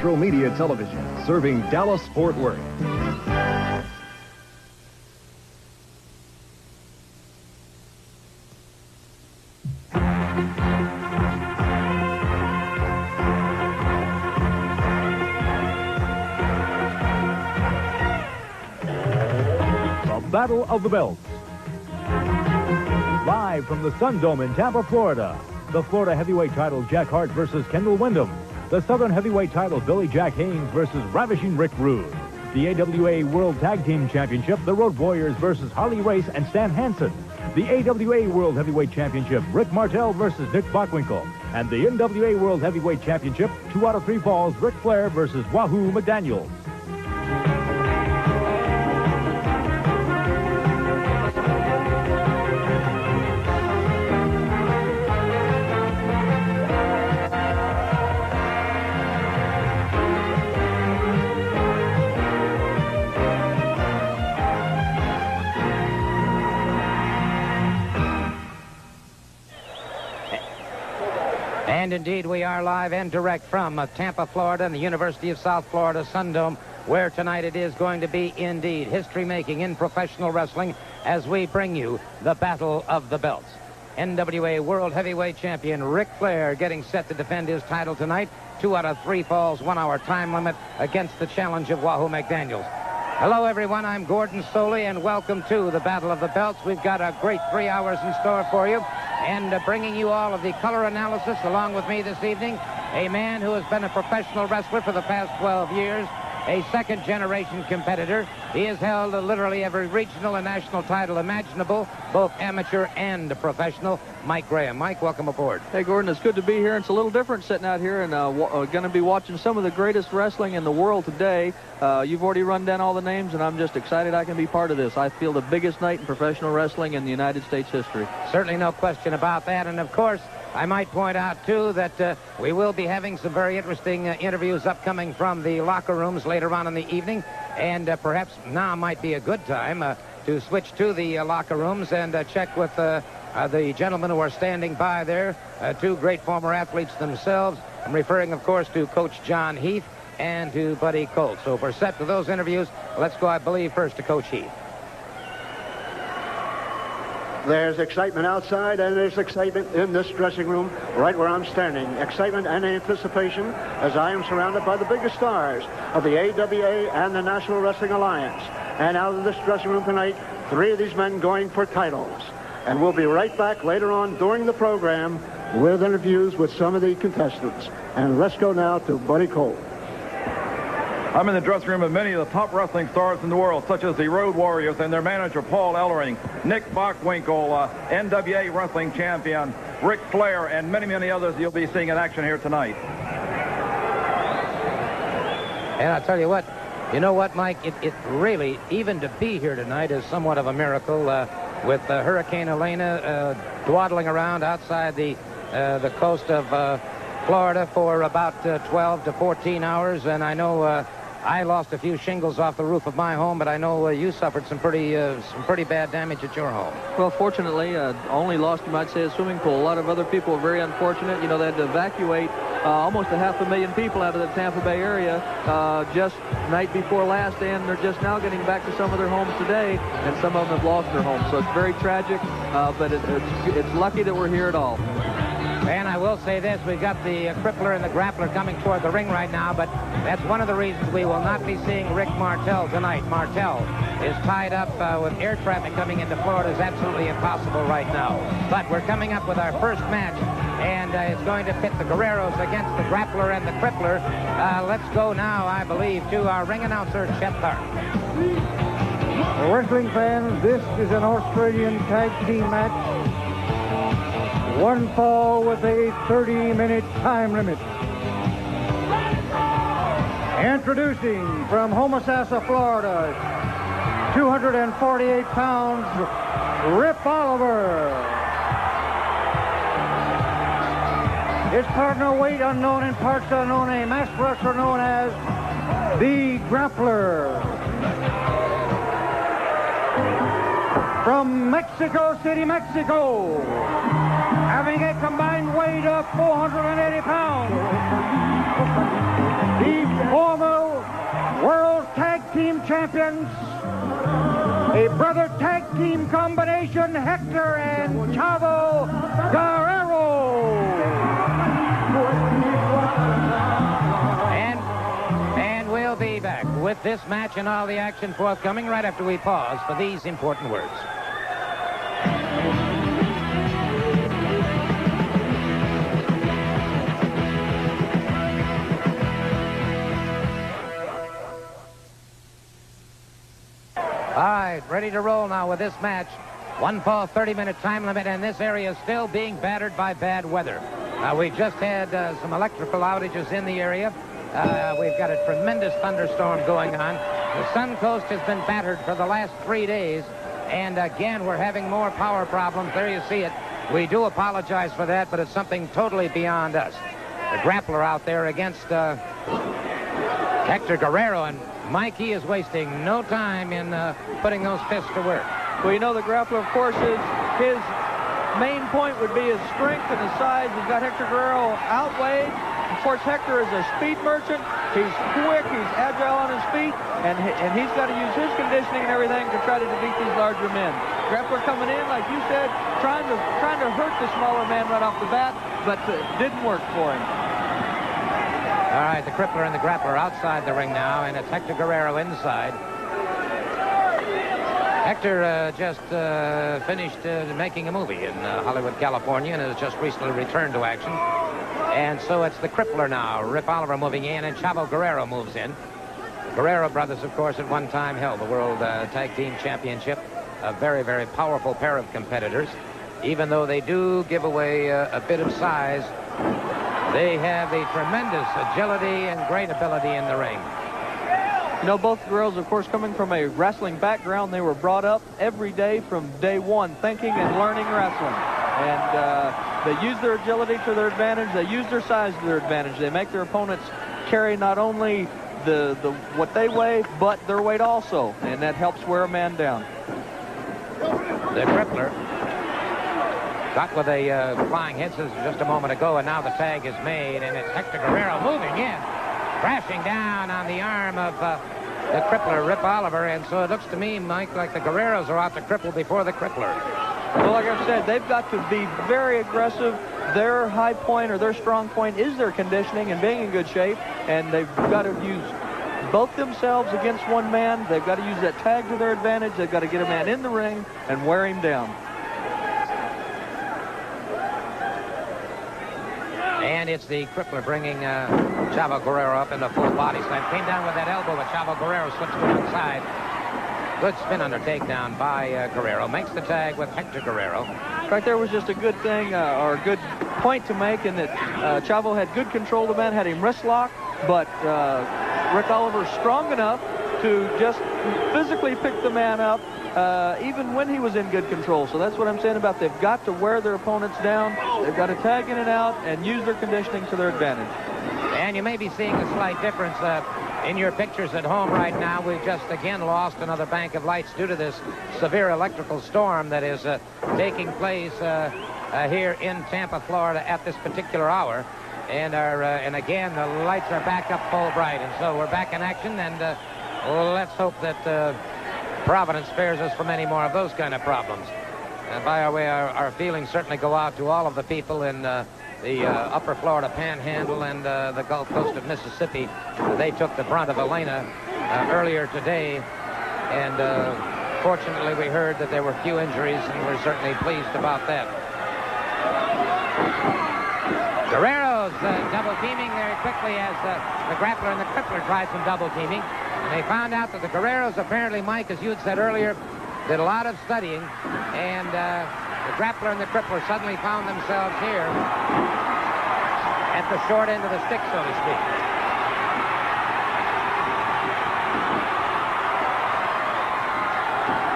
Metro Media Television, serving Dallas-Fort Worth. Battle of the Belts. Live from the Sun Dome in Tampa, Florida. The Florida heavyweight title, Jack Hart versus Kendall Windham. The Southern heavyweight title, Billy Jack Haynes versus Ravishing Rick Rude. The AWA World Tag Team Championship, the Road Warriors versus Harley Race and Stan Hansen. The AWA World Heavyweight Championship, Rick Martel versus Nick Bockwinkel. And the NWA World Heavyweight Championship, 2 out of 3 falls, Ric Flair versus Wahoo McDaniels. And indeed, we are live and direct from Tampa, Florida, and the University of South Florida Sun Dome, where tonight it is going to be indeed history-making in professional wrestling as we bring you the Battle of the Belts. NWA World Heavyweight Champion Ric Flair getting set to defend his title tonight. 2 out of 3 falls, 1-hour time limit against the challenge of Wahoo McDaniels. Hello, everyone. I'm Gordon Soley, and welcome to the Battle of the Belts. We've got a great 3 hours in store for you, and bringing you all of the color analysis along with me this evening, a man who has been a professional wrestler for the past 12 years, a second-generation competitor. He has held literally every regional and national title imaginable, both amateur and professional. Mike Graham. Mike, welcome aboard. Hey, Gordon, it's good to be here. It's a little different sitting out here and going to be watching some of the greatest wrestling in the world today. You've already run down all the names, and I'm just excited I can be part of this. I feel the biggest night in professional wrestling in the United States history. Certainly no question about that. And, of course, I might point out, too, that we will be having some very interesting interviews upcoming from the locker rooms later on in the evening. And perhaps now might be a good time to switch to the locker rooms and check with the gentlemen who are standing by there, 2 great former athletes themselves. I'm referring, of course, to Coach John Heath and to Buddy Colt. So if we're set for those interviews, let's go, I believe, first to Coach Heath. There's excitement outside, and there's excitement in this dressing room, right where I'm standing. Excitement and anticipation as I am surrounded by the biggest stars of the AWA and the National Wrestling Alliance. And out of this dressing room tonight, 3 of these men going for titles. And we'll be right back later on during the program with interviews with some of the contestants. And let's go now to Buddy Colt. I'm in the dressing room of many of the top wrestling stars in the world, such as the Road Warriors and their manager, Paul Ellering, Nick Bockwinkel, NWA wrestling champion, Ric Flair, and many, many others you'll be seeing in action here tonight. And I'll tell you what, you know what, Mike, it really, even to be here tonight is somewhat of a miracle with Hurricane Elena dwaddling around outside the coast of Florida for about 12 to 14 hours, and I know I lost a few shingles off the roof of my home, but I know you suffered some pretty bad damage at your home. Well, fortunately, only lost, you might say, a swimming pool. A lot of other people were very unfortunate. You know, they had to evacuate almost 500,000 people out of the Tampa Bay area just night before last, and they're just now getting back to some of their homes today, and some of them have lost their homes. So it's very tragic, but it's lucky that we're here at all. And I will say this, we've got the crippler and the grappler coming toward the ring right now, but that's one of the reasons we will not be seeing Rick Martel tonight. Martel is tied up with air traffic coming into Florida. It's absolutely impossible right now. But we're coming up with our first match, and it's going to pit the Guerreros against the grappler and the crippler. Let's go now, I believe, to our ring announcer, Chet Tharp. Wrestling fans, this is an Australian tag team match. 1 fall with a 30-minute time limit. Introducing from Homosassa, Florida, 248 pounds, Rip Oliver. His partner, weight unknown and parts unknown, a masked wrestler known as the Grappler. From Mexico City, Mexico, having a combined weight of 480 pounds, the champions, a brother tag team combination, Hector and Chavo Guerrero. And we'll be back with this match and all the action forthcoming right after we pause for these important words. All right, ready to roll now with this match. One fall, 30-minute time limit, and this area is still being battered by bad weather. We just had some electrical outages in the area. We've got a tremendous thunderstorm going on. The Sun Coast has been battered for the last 3 days, and again, we're having more power problems. There you see it. We do apologize for that, but it's something totally beyond us. The grappler out there against Hector Guerrero, and Mikey is wasting no time in putting those fists to work. Well, you know, the grappler, of course, his main point would be his strength and his size. He's got Hector Guerrero outweighed. Of course, Hector is a speed merchant. He's quick, he's agile on his feet, and he's got to use his conditioning and everything to try to defeat these larger men. Grappler coming in, like you said, trying to hurt the smaller man right off the bat, but didn't work for him. All right, the crippler and the grappler outside the ring now, and it's Hector Guerrero inside. Hector just finished making a movie in Hollywood, California, and has just recently returned to action. And so it's the crippler now, Rip Oliver moving in, and Chavo Guerrero moves in. Guerrero brothers, of course, at one time held the World Tag Team Championship. A very, very powerful pair of competitors. Even though they do give away a bit of size, they have a tremendous agility and great ability in the ring. You know, both girls, of course, coming from a wrestling background, they were brought up every day from day one, thinking and learning wrestling. And they use their agility to their advantage. They use their size to their advantage. They make their opponents carry not only what they weigh, but their weight also. And that helps wear a man down. The crippler got with a flying head scissors just a moment ago, and now the tag is made, and it's Hector Guerrero moving in, crashing down on the arm of the crippler, Rip Oliver, and so it looks to me, Mike, like the Guerreros are out to cripple before the crippler. Well, like I said, they've got to be very aggressive. Their high point or their strong point is their conditioning and being in good shape, and they've got to use both themselves against one man. They've got to use that tag to their advantage. They've got to get a man in the ring and wear him down. And it's the crippler bringing Chavo Guerrero up into full body slam. Came down with that elbow, but Chavo Guerrero slips to one side. Good spin under takedown by Guerrero. Makes the tag with Hector Guerrero. Right there was just a good thing, or a good point to make, in that Chavo had good control of the man, had him wrist locked, but Rick Oliver strong enough to just physically pick the man up, even when he was in good control. So that's what I'm saying about they've got to wear their opponents down. They've got to tag in and out and use their conditioning to their advantage. And you may be seeing a slight difference in your pictures at home right now. We've just again lost another bank of lights due to this severe electrical storm that is taking place here in Tampa, Florida at this particular hour. And again, the lights are back up full bright. And so we're back in action, and let's hope that Providence spares us from any more of those kind of problems. And by our way, our feelings certainly go out to all of the people in the upper Florida Panhandle and the Gulf Coast of Mississippi. They took the brunt of Elena earlier today, and fortunately we heard that there were few injuries, and we're certainly pleased about that. Guerrero's double teaming very quickly as the grappler and the crippler tried some double teaming. And they found out that the Guerreros, apparently, Mike, as you had said earlier, did a lot of studying, and the grappler and the crippler suddenly found themselves here at the short end of the stick, so to speak.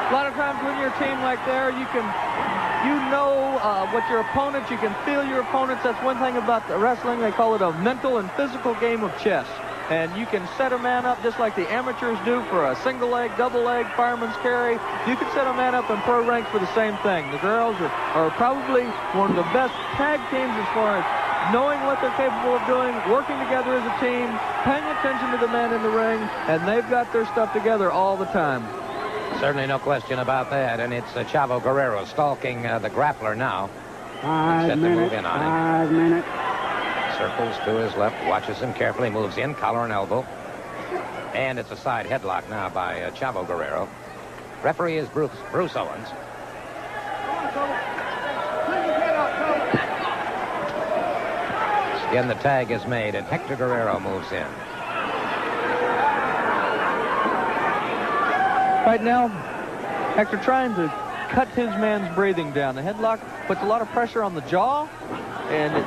A lot of times when you're a team like there, you know what your opponents, you can feel your opponents. That's one thing about the wrestling. They call it a mental and physical game of chess. And you can set a man up just like the amateurs do for a single leg, double leg, fireman's carry. You can set a man up in pro ranks for the same thing. The girls are probably one of the best tag teams as far as knowing what they're capable of doing, working together as a team, paying attention to the man in the ring, and they've got their stuff together all the time. Certainly no question about that, and it's Chavo Guerrero stalking the grappler now. 5 minutes, 5 minutes. Circles to his left, watches him carefully, moves in, collar and elbow. And it's a side headlock now by Chavo Guerrero. Referee is Bruce Owens. Again, the tag is made, and Hector Guerrero moves in. Right now, Hector trying to cut his man's breathing down. The headlock puts a lot of pressure on the jaw, and it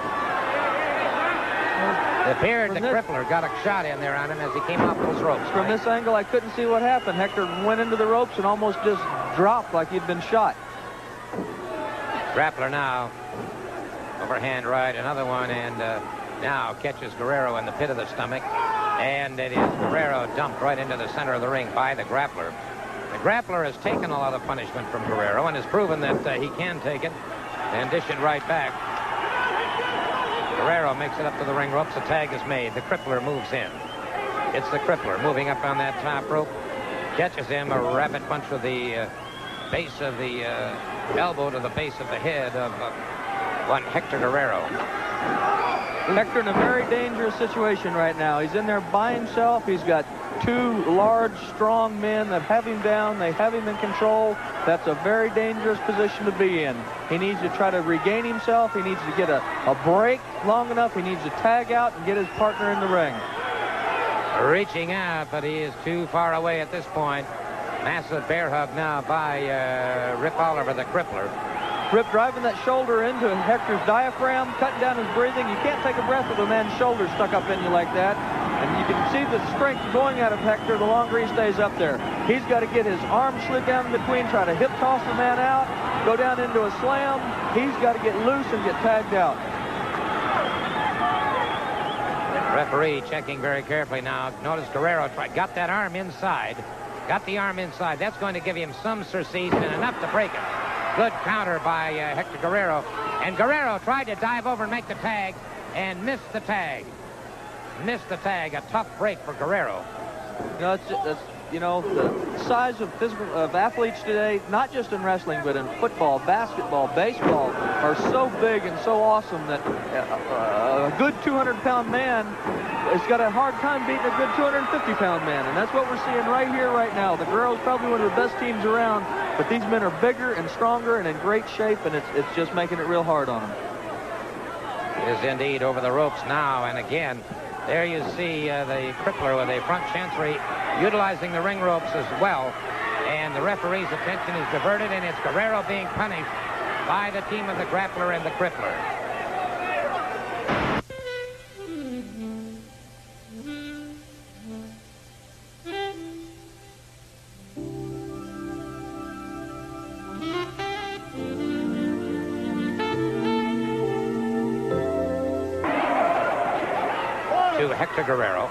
appeared the crippler got a shot in there on him as he came off those ropes. From this angle, I couldn't see what happened. Hector went into the ropes and almost just dropped like he'd been shot. Grappler now, overhand right, another one, and now catches Guerrero in the pit of the stomach, and it is Guerrero dumped right into the center of the ring by the grappler. The grappler has taken a lot of punishment from Guerrero and has proven that he can take it and dish it right back. Guerrero makes it up to the ring ropes. The tag is made. The crippler moves in. It's the crippler moving up on that top rope. Catches him a rapid punch with the base of the elbow to the base of the head of one Hector Guerrero. Hector in a very dangerous situation right now. He's in there by himself. He's got two large, strong men that have him down. They have him in control. That's a very dangerous position to be in. He needs to try to regain himself. He needs to get a break long enough. He needs to tag out and get his partner in the ring. Reaching out, but he is too far away at this point. Massive bear hug now by Rip Oliver, the crippler. Rip driving that shoulder into Hector's diaphragm, cutting down his breathing. You can't take a breath with a man's shoulder stuck up in you like that. And you can see the strength going out of Hector the longer he stays up there. He's got to get his arm slid down in between, try to hip toss the man out, go down into a slam. He's got to get loose and get tagged out. Referee checking very carefully now. Notice Guerrero got that arm inside. Got the arm inside. That's going to give him some surcease and enough to break it. Good counter by Hector Guerrero. And Guerrero tried to dive over and make the tag and missed the tag. Missed the tag. A tough break for Guerrero. The size of athletes today, not just in wrestling, but in football, basketball, baseball, are so big and so awesome that a good 200-pound man has got a hard time beating a good 250-pound man. And that's what we're seeing right here, right now. The Guerrero's probably one of the best teams around, but these men are bigger and stronger and in great shape, and it's just making it real hard on them. It is indeed over the ropes now, and again, there you see the crippler with a front chancery utilizing the ring ropes as well. And the referee's attention is diverted, and it's Guerrero being punished by the team of the grappler and the crippler. To Hector Guerrero.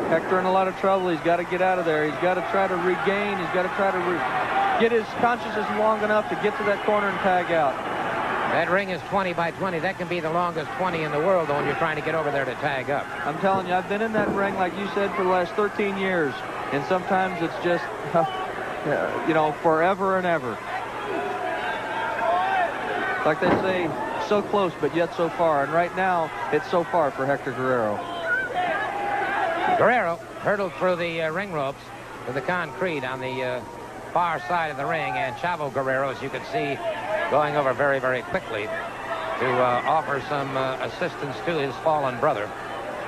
Hector in a lot of trouble. He's got to get out of there. He's got to try to regain. He's got to try to get his consciousness long enough to get to that corner and tag out. That ring is 20 by 20. That can be the longest 20 in the world, though, when you're trying to get over there to tag up. I'm telling you, I've been in that ring, like you said, for the last 13 years. And sometimes it's just, forever and ever. Like they say, so close, but yet so far. And right now, it's so far for Hector Guerrero. Guerrero hurtled through the ring ropes to the concrete on the far side of the ring, and Chavo Guerrero, as you can see, going over very, very quickly to offer some assistance to his fallen brother.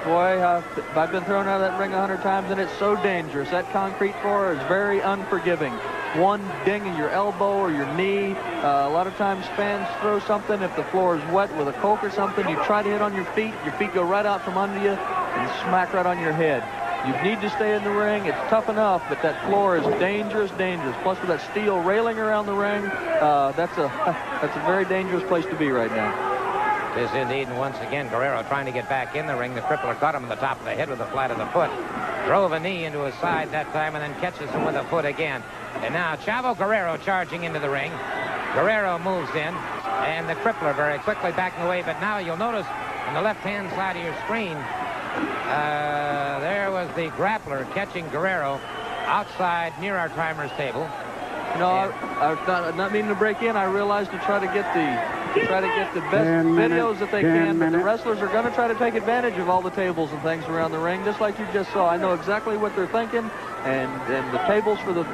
Boy, I've been thrown out of that ring 100 times, and it's so dangerous. That concrete floor is very unforgiving. One ding in your elbow or your knee. A lot of times fans throw something. If the floor is wet with a Coke or something, you try to hit on your feet go right out from under you and smack right on your head. You need to stay in the ring. It's tough enough, but that floor is dangerous, dangerous. Plus, with that steel railing around the ring, that's a very dangerous place to be right now. It is indeed, and once again, Guerrero trying to get back in the ring. The crippler got him on the top of the head with the flat of the foot. Drove a knee into his side that time and then catches him with a foot again. And now Chavo Guerrero charging into the ring. Guerrero moves in, and the crippler very quickly backing away. But now you'll notice on the left-hand side of your screen, there was the grappler catching Guerrero outside near our timer's table. No, I'm not meaning to break in. I realized to try to get the best videos that they can, but the wrestlers are going to try to take advantage of all the tables and things around the ring, just like you just saw. I know exactly what they're thinking, and the tables for the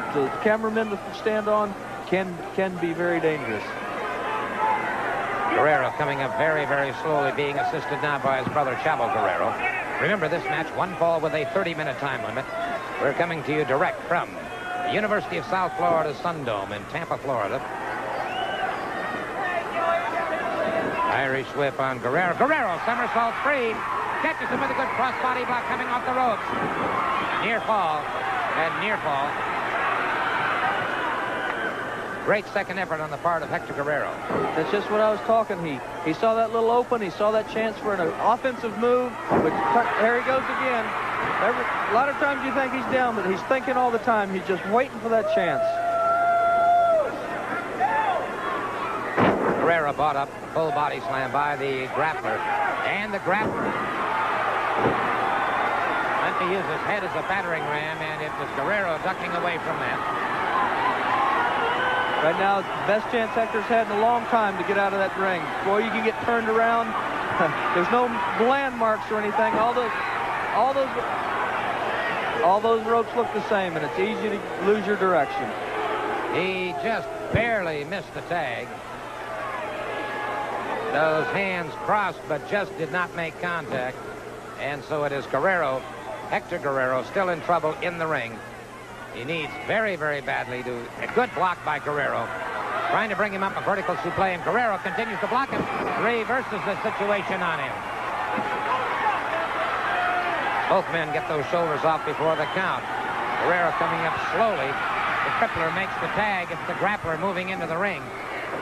cameramen to stand on can be very dangerous. Guerrero coming up very, very slowly, being assisted now by his brother Chavo Guerrero. Remember this match, one fall with a 30-minute time limit. We're coming to you direct from the University of South Florida Sundome in Tampa, Florida. Irish whip on Guerrero. Guerrero somersault free. Catches him with a good cross-body block coming off the ropes. Near fall. And near fall. Great second effort on the part of Hector Guerrero. That's just what I was talking. He saw that little open. He saw that chance for an offensive move. But there he goes again. A lot of times you think he's down, but he's thinking all the time. He's just waiting for that chance. Guerrero bought up, full body slam by the grappler. And the grappler went to use his head as a battering ram, and it was Guerrero ducking away from that. Right now, it's the best chance Hector's had in a long time to get out of that ring. Boy, you can get turned around. There's no landmarks or anything. All those ropes look the same, and it's easy to lose your direction. He just barely missed the tag. Those hands crossed, but just did not make contact. And so it is Guerrero, Hector Guerrero, still in trouble in the ring. He needs very, very badly to... A good block by Guerrero. Trying to bring him up a vertical suplex, and Guerrero continues to block him. Reverses the situation on him. Both men get those shoulders off before the count. Guerrero coming up slowly. The crippler makes the tag. It's the grappler moving into the ring.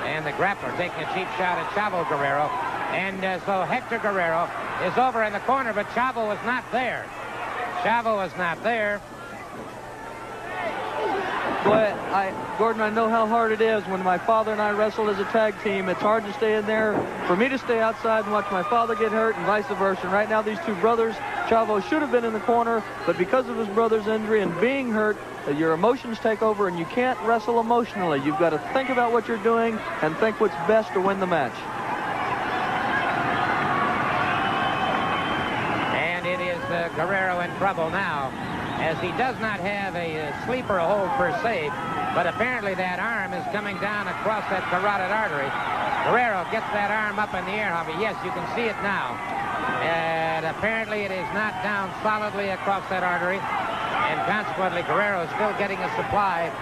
And the grappler taking a cheap shot at Chavo Guerrero. And so Hector Guerrero is over in the corner, but Chavo was not there. Chavo was not there. Boy, Gordon, I know how hard it is. When my father and I wrestled as a tag team, it's hard to stay in there. For me to stay outside and watch my father get hurt and vice versa. And right now, these two brothers, Chavo should have been in the corner, but because of his brother's injury and being hurt, your emotions take over, and you can't wrestle emotionally. You've got to think about what you're doing and think what's best to win the match. And it is Guerrero in trouble now, as he does not have a sleeper hold per se, but apparently that arm is coming down across that carotid artery. Guerrero gets that arm up in the air, Javi. Yes, you can see it now. And apparently it is not down solidly across that artery, and consequently Guerrero is still getting a supply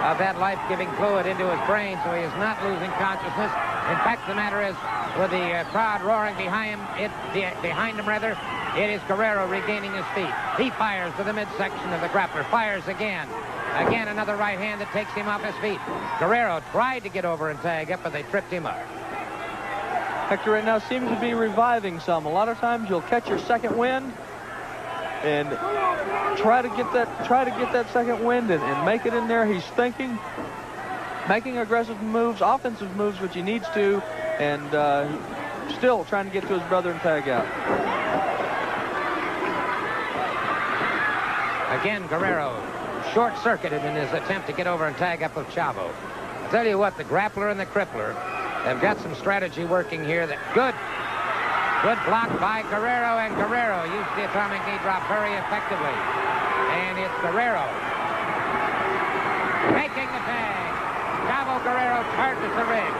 of that life-giving fluid into his brain, so he is not losing consciousness. In fact, the matter is, with the crowd roaring behind him, it is Guerrero regaining his feet. He fires to the midsection of the grappler. Fires again. Again, another right hand that takes him off his feet. Guerrero tried to get over and tag up, but they tripped him up. Hector right now seems to be reviving some. A lot of times you'll catch your second wind and try to get that second wind and make it in there. He's thinking, making aggressive moves, offensive moves, which he needs to, and still trying to get to his brother and tag out. Again, Guerrero short-circuited in his attempt to get over and tag up with Chavo. I'll tell you what, the grappler and the crippler have got some strategy working here. That good block by Guerrero, and Guerrero used the atomic knee drop very effectively. And it's Guerrero making the tag. Chavo Guerrero charges the ring.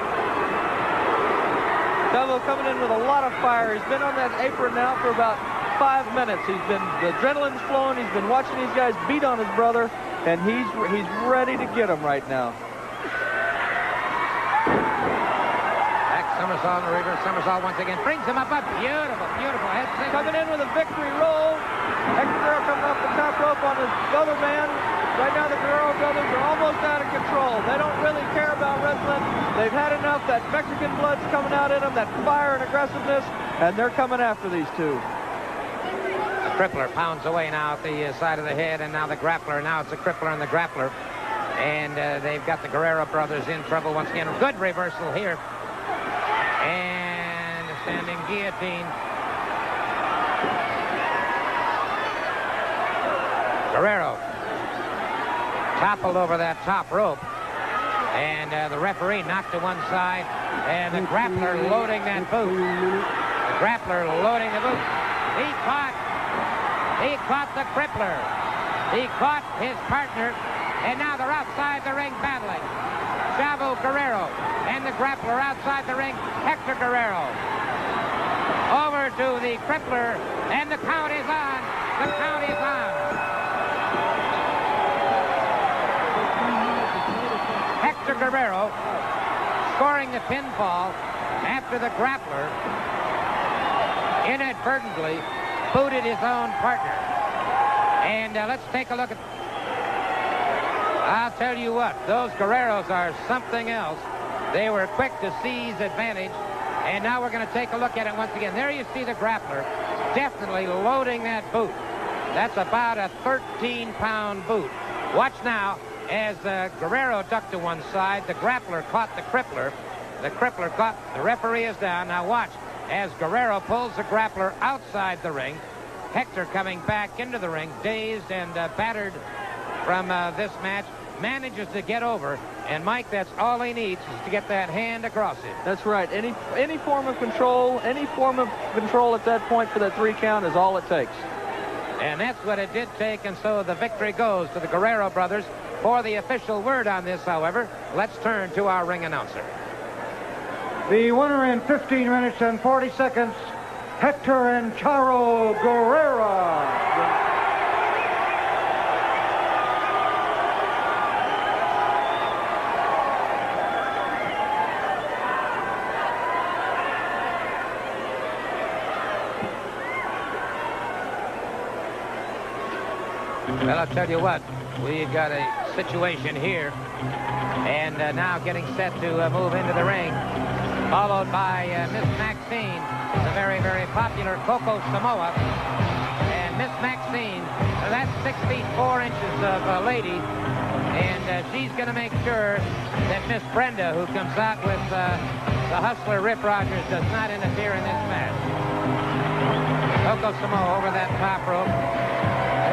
Chavo coming in with a lot of fire. He's been on that apron now for about 5 minutes. The adrenaline's flowing. He's been watching these guys beat on his brother, and he's ready to get him right now. Somersault and reverse somersault once again. Brings him up. A beautiful, beautiful head single. Coming in with a victory roll. Hector Guerrero coming off the top rope on his brother man. Right now the Guerrero brothers are almost out of control. They don't really care about wrestling. They've had enough. That Mexican blood's coming out in them, that fire and aggressiveness, and they're coming after these two. The crippler pounds away now at the side of the head, and now the grappler. Now it's the crippler and the grappler. And they've got the Guerrero brothers in trouble once again. Good reversal here. And a standing guillotine. Guerrero toppled over that top rope. And the referee knocked to one side. And the grappler loading that boot. The grappler loading the boot. He caught the crippler. He caught his partner. And now they're outside the ring battling. Chavo Guerrero and the grappler outside the ring. Hector Guerrero. Over to the crippler. And the count is on. The count is on. Hector Guerrero scoring the pinfall after the grappler inadvertently booted his own partner. And let's take a look at... I'll tell you what, those Guerreros are something else. They were quick to seize advantage. And now we're going to take a look at it once again. There you see the grappler definitely loading that boot. That's about a 13-pound boot. Watch now as Guerrero ducked to one side. The grappler caught the crippler. The crippler caught. The referee is down. Now watch as Guerrero pulls the grappler outside the ring. Hector coming back into the ring, dazed and battered from this match, manages to get over. And Mike, that's all he needs is to get that hand across it. That's right. Any form of control, at that point for that 3 count is all it takes. And that's what it did take, and so the victory goes to the Guerrero brothers. For the official word on this, however, let's turn to our ring announcer. The winner in 15 minutes and 40 seconds, Hector and Charo Guerrero. Well, I'll tell you what, we've got a situation here, and now getting set to move into the ring, followed by Miss Maxine, the very, very popular Coco Samoa. And Miss Maxine, that's 6 feet 4 inches of a lady, and she's going to make sure that Miss Brenda, who comes out with the hustler Rip Rogers, does not interfere in this match. Coco Samoa over that top rope.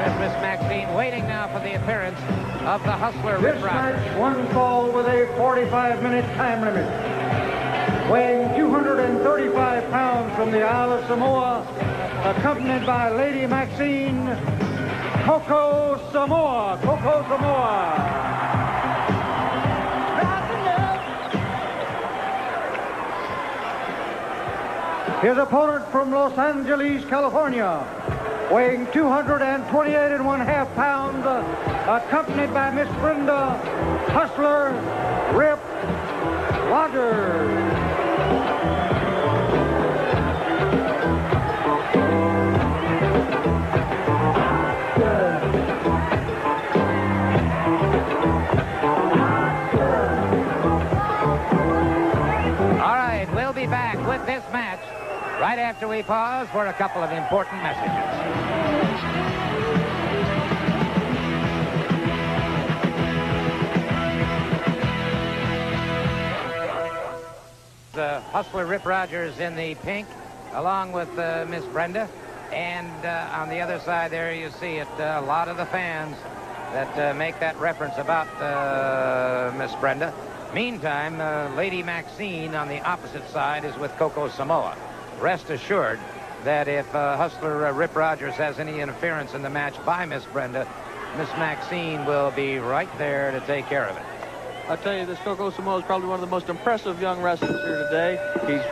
There's Miss Maxine waiting now for the appearance of the hustler Rip Rogers. This match, one fall with a 45-minute time limit. Weighing 235 pounds from the Isle of Samoa, accompanied by Lady Maxine, Coco Samoa. Coco Samoa. His opponent from Los Angeles, California, weighing 228.5 pounds, accompanied by Miss Brenda Hustler Rip Rogers. All right, we'll be back with this match right after we pause for a couple of important messages. The hustler Rip Rogers in the pink, along with Miss Brenda. And on the other side there you see it, a lot of the fans that make that reference about Miss Brenda. Meantime, Lady Maxine on the opposite side is with Coco Samoa. Rest assured that if hustler Rip Rogers has any interference in the match by Miss Brenda, Miss Maxine will be right there to take care of it. I'll tell you, this Coco Samoa is probably one of the most impressive young wrestlers here today. He's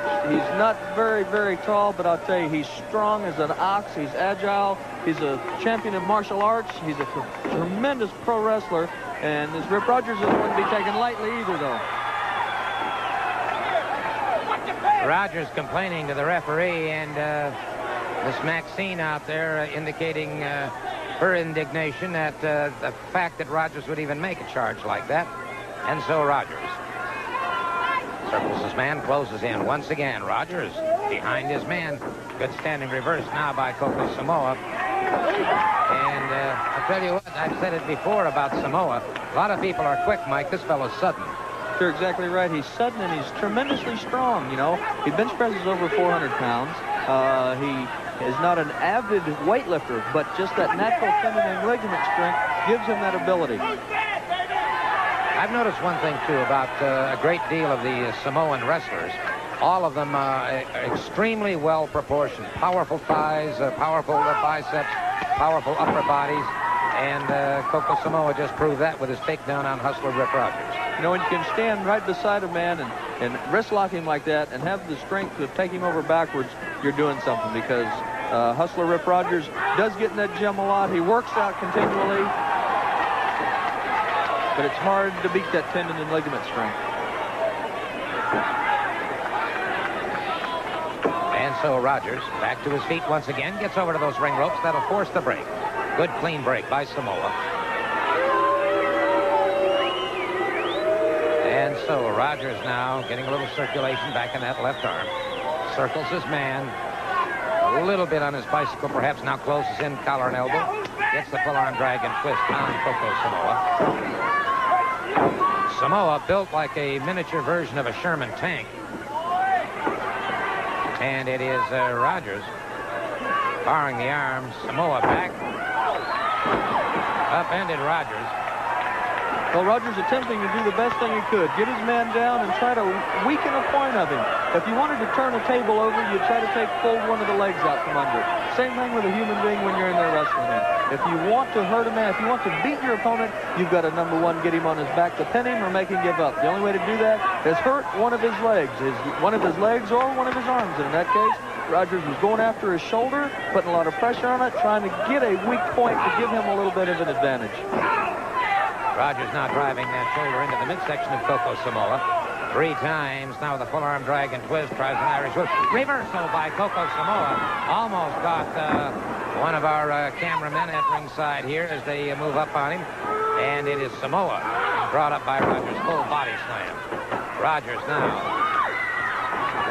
not very, very tall, but I'll tell you, he's strong as an ox. He's agile. He's a champion of martial arts. He's a tremendous pro wrestler. And this Rip Rogers isn't going to be taken lightly either, though. Rogers complaining to the referee, and Miss Maxine out there indicating her indignation at the fact that Rogers would even make a charge like that. And so Rogers circles his man, closes in once again. Rogers behind his man. Good standing reverse now by Coco Samoa. And I'll tell you what, I've said it before about Samoa. A lot of people are quick, Mike. This fellow's sudden. You're exactly right. He's sudden and he's tremendously strong, you know. He bench presses over 400 pounds. He is not an avid weightlifter, but just that natural tendon and ligament strength gives him that ability. I've noticed one thing, too, about a great deal of the Samoan wrestlers. All of them extremely well proportioned. Powerful thighs, powerful biceps, powerful upper bodies. And Coco Samoa just proved that with his takedown on Hustler Rip Rogers. You know, when you can stand right beside a man and wrist lock him like that and have the strength to take him over backwards, you're doing something, because Hustler Rip Rogers does get in that gym a lot. He works out continually, but it's hard to beat that tendon and ligament strength. And so Rogers, back to his feet once again, gets over to those ring ropes. That'll force the break. Good clean break by Samoa. And so Rogers now getting a little circulation back in that left arm. Circles his man. A little bit on his bicycle, perhaps. Now closes in collar and elbow. Gets the full arm drag and twist on Coco Samoa. Samoa built like a miniature version of a Sherman tank. And it is Rogers barring the arm. Samoa back. Upended Rogers. Well, Rogers attempting to do the best thing he could. Get his man down and try to weaken a point of him. If you wanted to turn a table over, you'd try to fold one of the legs out from under. Same thing with a human being when you're in there wrestling him. If you want to hurt a man, if you want to beat your opponent, you've got to, number one, get him on his back to pin him or make him give up. The only way to do that is hurt one of his legs. One of his legs or one of his arms. And in that case, Rogers was going after his shoulder, putting a lot of pressure on it, trying to get a weak point to give him a little bit of an advantage. Rogers now driving that shoulder into the midsection of Coco Samoa. 3 times. Now the full arm drag and twist. Tries an Irish whip. Reversal by Coco Samoa. Almost got one of our cameramen at ringside here as they move up on him. And it is Samoa brought up by Rogers. Full body slam. Rogers now.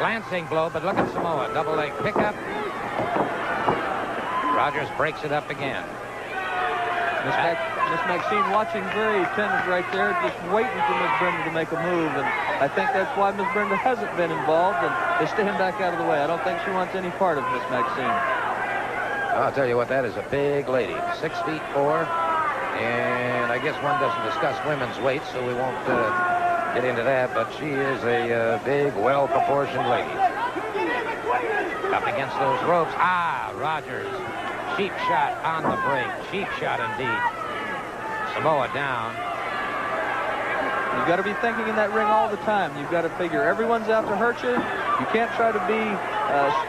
Glancing blow, but look at Samoa. Double leg pickup. Rogers breaks it up again. Miss Maxine watching very attentive right there, just waiting for Miss Brenda to make a move. And I think that's why Miss Brenda hasn't been involved, and is staying back out of the way. I don't think she wants any part of Miss Maxine. I'll tell you what, that is a big lady. 6'4", and I guess one doesn't discuss women's weight, so we won't get into that, but she is a big, well-proportioned lady. Up against those ropes. Rogers. Cheap shot on the break. Cheap shot indeed. Samoa down. You've got to be thinking in that ring all the time. You've got to figure everyone's out to hurt you. You can't try to be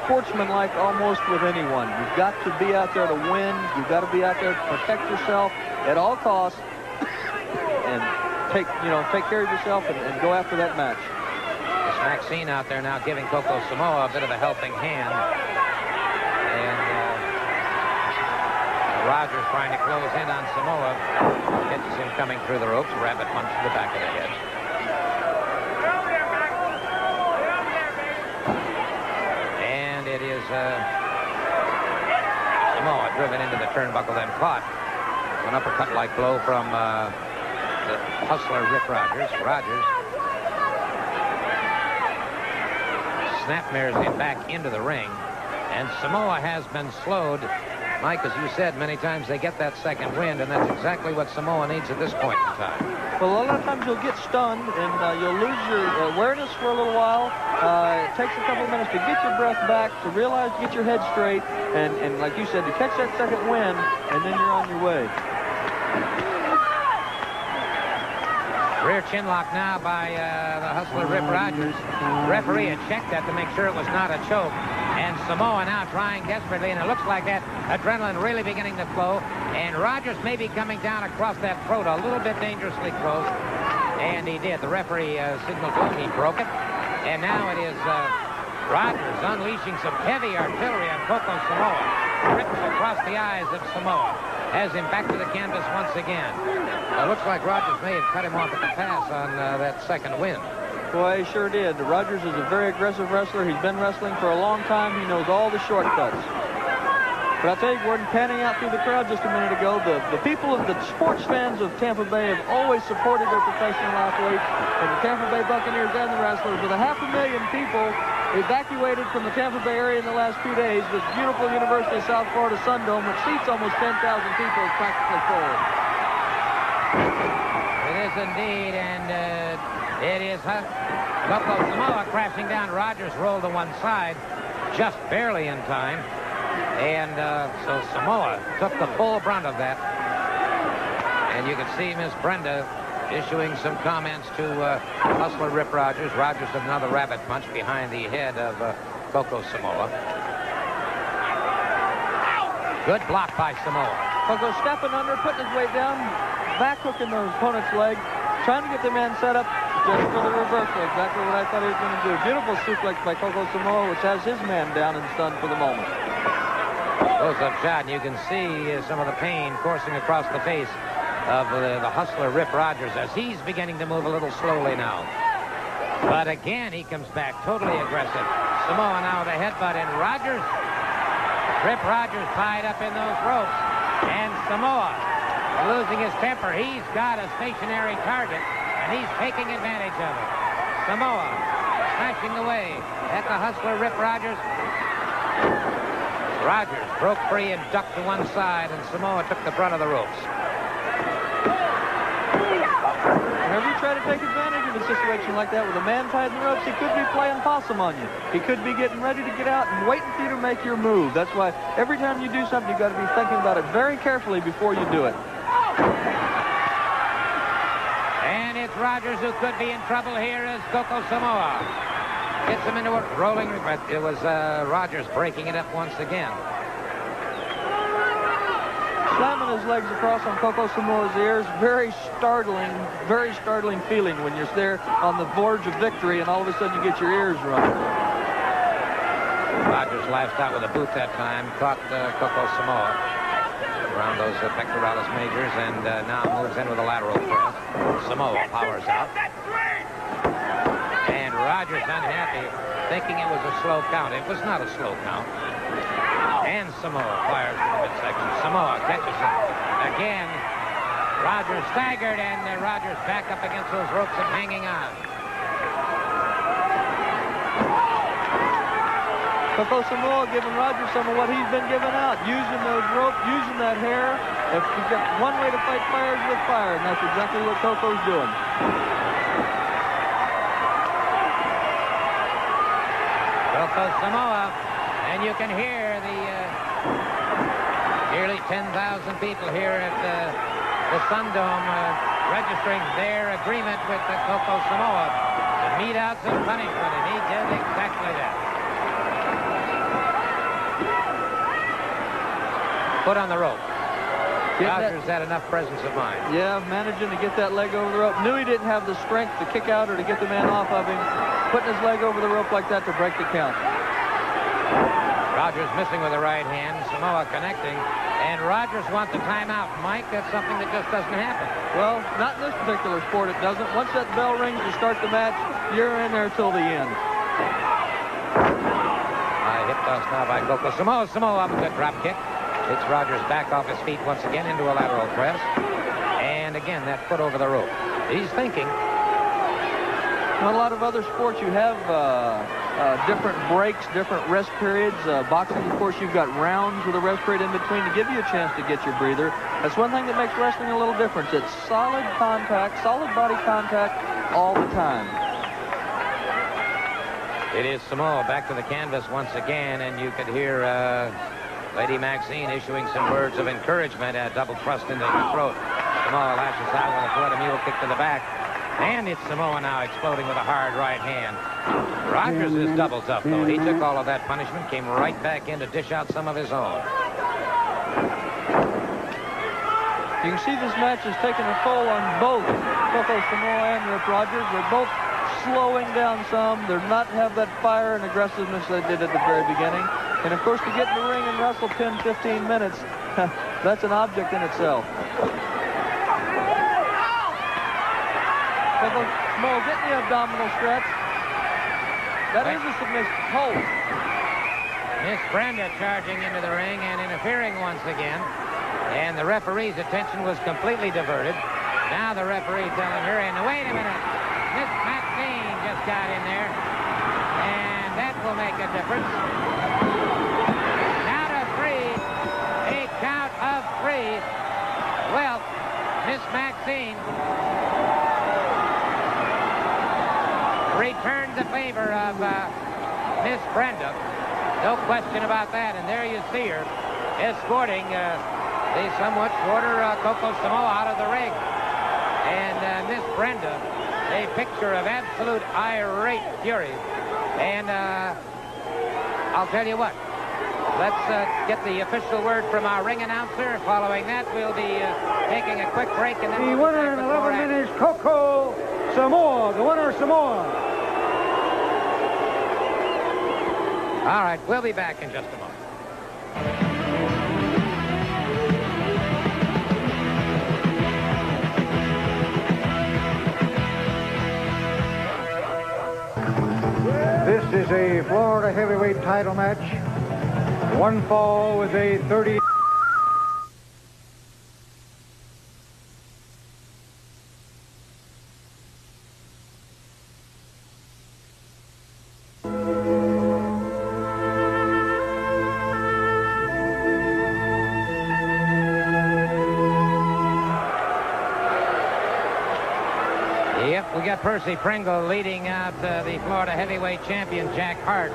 sportsmanlike almost with anyone. You've got to be out there to win. You've got to be out there to protect yourself at all costs and take care of yourself and go after that match. Miss Maxine out there now giving Coco Samoa a bit of a helping hand. And Rogers trying to close in on Samoa. Catches him coming through the ropes. Rabbit punch to the back of the head. And it is Samoa driven into the turnbuckle, then caught. An uppercut-like blow from the Hustler Rip Rogers. Rogers snapmares him back into the ring. And Samoa has been slowed. Mike, as you said many times, they get that second wind, and that's exactly what Samoa needs at this point in time. Well, a lot of times you'll get stunned, and you'll lose your awareness for a little while. It takes a couple of minutes to get your breath back, to realize, get your head straight, and like you said, to catch that second wind, and then you're on your way. Rear chin lock now by the Hustler Rip Rogers. The referee had checked that to make sure it was not a choke. And Samoa now trying desperately, and it looks like that adrenaline really beginning to flow. And Rogers may be coming down across that throat a little bit dangerously close. And he did. The referee signaled to him. He broke it. And now it is Rogers unleashing some heavy artillery on Coco Samoa. Rips across the eyes of Samoa. Has him back to the canvas once again. It looks like Rogers may have cut him off at the pass on that second win. Boy, he sure did. Rogers is a very aggressive wrestler. He's been wrestling for a long time. He knows all the shortcuts. But I'll tell you, Gordon, panning out through the crowd just a minute ago, the people, the sports fans of Tampa Bay have always supported their professional athletes, and the Tampa Bay Buccaneers and the wrestlers, with 500,000 people evacuated from the Tampa Bay area in the last 2 days. This beautiful University of South Florida Sundome, which seats almost 10,000 people, is practically full. It is indeed, and it is Coco Samoa crashing down. Rogers rolled to one side, just barely in time. And so Samoa took the full brunt of that. And you can see Miss Brenda issuing some comments to Hustler Rip Rogers. Rogers with another rabbit punch behind the head of Coco Samoa. Good block by Samoa. Coco stepping under, putting his weight down, back hooking the opponent's leg, trying to get the man set up just for the reversal. Exactly what I thought he was going to do. Beautiful suplex by Coco Samoa, which has his man down and stunned for the moment. Close-up shot, and you can see some of the pain coursing across the face of the Hustler Rip Rogers as he's beginning to move a little slowly now. But again, he comes back totally aggressive. Samoa now with a headbutt, and Rip Rogers tied up in those ropes. And Samoa losing his temper. He's got a stationary target, and he's taking advantage of it. Samoa smashing away at the Hustler Rip Rogers. Rogers broke free and ducked to one side, and Samoa took the brunt of the ropes. Whenever you try to take advantage of a situation like that with a man tied in the ropes, he could be playing possum on you. He could be getting ready to get out and waiting for you to make your move. That's why every time you do something, you've got to be thinking about it very carefully before you do it. And it's Rogers who could be in trouble here as Coco Samoa gets him into it, rolling, but it was Rogers breaking it up once again. Slamming his legs across on Coco Samoa's ears. Very startling feeling when you're there on the verge of victory and all of a sudden you get your ears rung. Rogers lashed out with a boot that time, caught Coco Samoa around those pectoralis majors, and now moves in with a lateral press. Samoa powers out. And Rogers unhappy, thinking it was a slow count. It was not a slow count. And Samoa fires from the midsection. Samoa catches him. Again, Rogers staggered, and Rogers back up against those ropes and hanging on. Coco Samoa giving Rogers some of what he's been giving out. Using those ropes, using that hair. If you've got one way to fight fire is with fire, and that's exactly what Coco's doing. Coco Samoa, and you can hear the nearly 10,000 people here at the Sundome registering their agreement with Coco Samoa to mete out some punishment, and he did exactly that. Put on the rope. Rogers had enough presence of mind. Yeah, managing to get that leg over the rope. Knew he didn't have the strength to kick out or to get the man off of him. Putting his leg over the rope like that to break the count. Rogers missing with the right hand. Samoa connecting. And Rogers wants a timeout. Mike, that's something that just doesn't happen. Well, not in this particular sport, it doesn't. Once that bell rings to start the match, you're in there till the end. Hip toss now by Coco Samoa. Samoa up a good drop kick. Takes Rogers back off his feet once again into a lateral press. And again, that foot over the rope. He's thinking. Well, a lot of other sports, you have different breaks, different rest periods. Boxing, of course, you've got rounds with a rest period in between to give you a chance to get your breather. That's one thing that makes wrestling a little different. It's solid contact, solid body contact all the time. It is Samoa back to the canvas once again, and you could hear Lady Maxine issuing some words of encouragement, double thrust into the throat. Samoa lashes out with a foot, a mule kick to the back. And it's Samoa now exploding with a hard right hand. Rogers is doubles up, though. He took all of that punishment, came right back in to dish out some of his own. You can see this match is taking a toll on both Coco Samoa and Rip Rogers. They're both slowing down some. They're not have that fire and aggressiveness they did at the very beginning. And, of course, to get in the ring and wrestle 10, 15 minutes, that's an object in itself. Samoa getting the abdominal stretch. That is a submission. Hold. Miss Brenda charging into the ring and interfering once again. And the referee's attention was completely diverted. Now the referee telling her, and wait a minute, Miss Maxine just got in there. And that will make a difference. Now to 3, a count of 3. Well, Miss Maxine returned the favor of Miss Brenda. No question about that. And there you see her escorting the somewhat shorter Coco Samoa out of the ring. And Miss Brenda, a picture of absolute irate fury. And I'll tell you what. Let's get the official word from our ring announcer. Following that, we'll be taking a quick break. And then The winner in 11 minutes, Coco Samoa. The winner, Samoa. All right, we'll be back in just a moment. This is a Florida heavyweight title match. One fall with a 30. Yep, we got Percy Pringle leading out the Florida heavyweight champion, Jack Hart.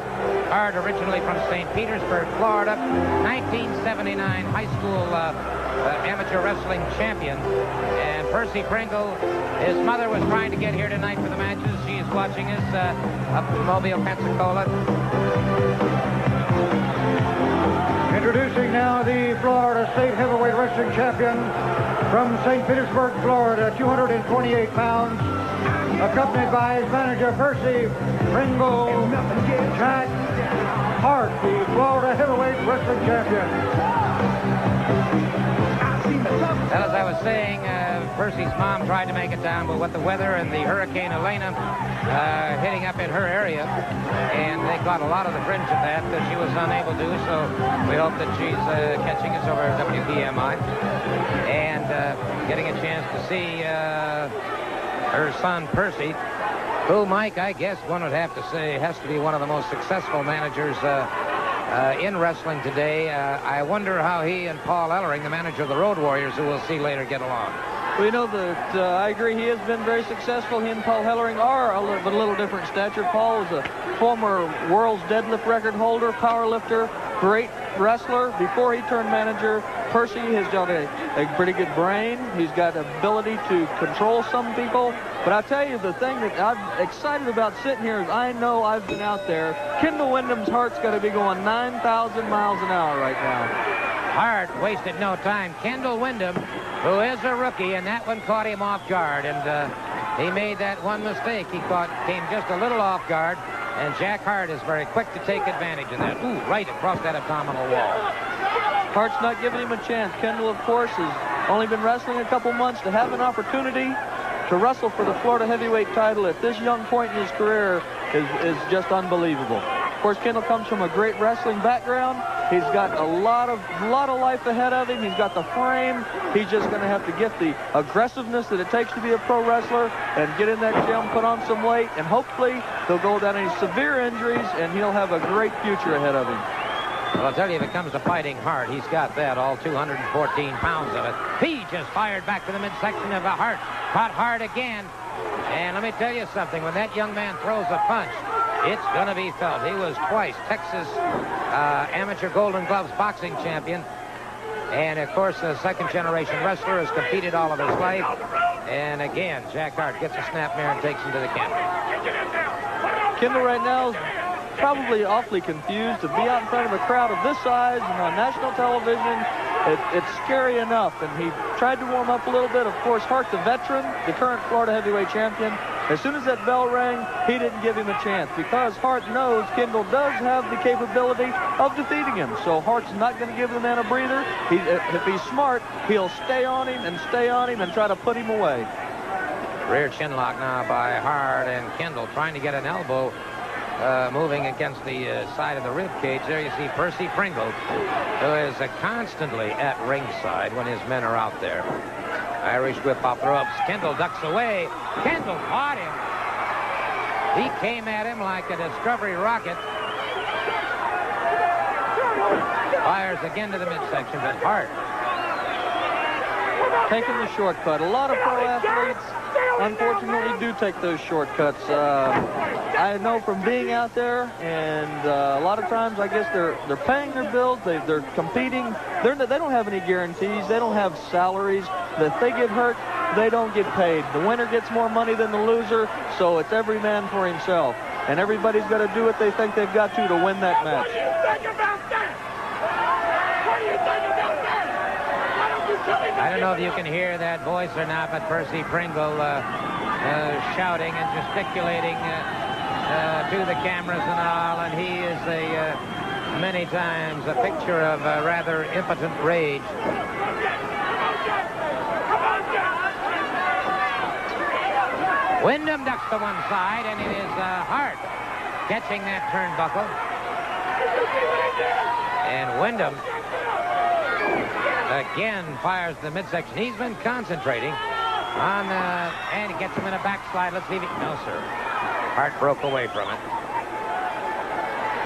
Hart, originally from St. Petersburg, Florida, 1979 high school amateur wrestling champion. And Percy Pringle, his mother was trying to get here tonight for the matches. She is watching us up in Mobile, Pensacola. Introducing now the Florida State Heavyweight Wrestling Champion from St. Petersburg, Florida, 228 pounds, accompanied by his manager, Percy Pringle. Jack Hart, the Florida Heavyweight Wrestling Champion. Well, as I was saying, Percy's mom tried to make it down, but with the weather and the Hurricane Elena hitting up in her area, and they caught a lot of the fringe of that she was unable to, so we hope that she's catching us over WPMI and getting a chance to see her son, Percy, who, Mike, I guess one would have to say has to be one of the most successful managers in wrestling today. I wonder how he and Paul Ellering, the manager of the Road Warriors, who we'll see later, get along. We know that I agree he has been very successful. He and Paul Ellering are a little different stature. Paul is a former world's deadlift record holder, power lifter, great wrestler before he turned manager. Percy has got a pretty good brain. He's got ability to control some people. But I'll tell you, the thing that I'm excited about sitting here is I know I've been out there. Kendall Windham's heart's got to be going 9,000 miles an hour right now. Hart wasted no time. Kendall Windham, who is a rookie, and that one caught him off guard. And he made that one mistake. He came just a little off guard. And Jack Hart is very quick to take advantage of that. Ooh, right across that abdominal wall. Hart's not giving him a chance. Kendall, of course, has only been wrestling a couple months. To have an opportunity to wrestle for the Florida heavyweight title at this young point in his career is just unbelievable. Of course, Kendall comes from a great wrestling background. He's got a lot of life ahead of him. He's got the frame. He's just going to have to get the aggressiveness that it takes to be a pro wrestler and get in that gym, put on some weight, and hopefully he'll go without any severe injuries, and he'll have a great future ahead of him. Well, I'll tell you, if it comes to fighting Hart, he's got that, all 214 pounds of it. He just fired back to the midsection of Hart. Caught Hart again. And let me tell you something. When that young man throws a punch, it's going to be felt. He was twice Texas amateur Golden Gloves boxing champion. And, of course, a second-generation wrestler, has competed all of his life. And, again, Jack Hart gets a snapmare and takes him to the camp. Kendall right now is probably awfully confused to be out in front of a crowd of this size and on national television. It's scary enough, and he tried to warm up a little bit. Of course, Hart, the veteran, the current Florida heavyweight champion, as soon as that bell rang, he didn't give him a chance because Hart knows Kendall does have the capability of defeating him. So Hart's not going to give the man a breather. If he's smart, he'll stay on him and try to put him away. Rear chin lock now by Hart, and Kendall trying to get an elbow moving against the side of the rib cage. There you see Percy Pringle, who is constantly at ringside when his men are out there. Irish whip off the ropes. Kendall ducks away. Kendall caught him. He came at him like a Discovery rocket. Fires again to the midsection, but Hart taking the shortcut. A lot of pro athletes, unfortunately, do take those shortcuts. I know from being out there, and a lot of times, I guess they're paying their bills. They're competing. They don't have any guarantees. They don't have salaries. If they get hurt, they don't get paid. The winner gets more money than the loser, so it's every man for himself. And everybody's got to do what they think they've got to win that match. I don't know if you can hear that voice or not, but Percy Pringle shouting and gesticulating to the cameras and all, and he is many times a picture of rather impotent rage. Wyndham ducks to one side, and it is Hart catching that turnbuckle. And Wyndham again fires the midsection. He's been concentrating on, and he gets him in a backslide. Let's leave it. No, sir. Hart broke away from it.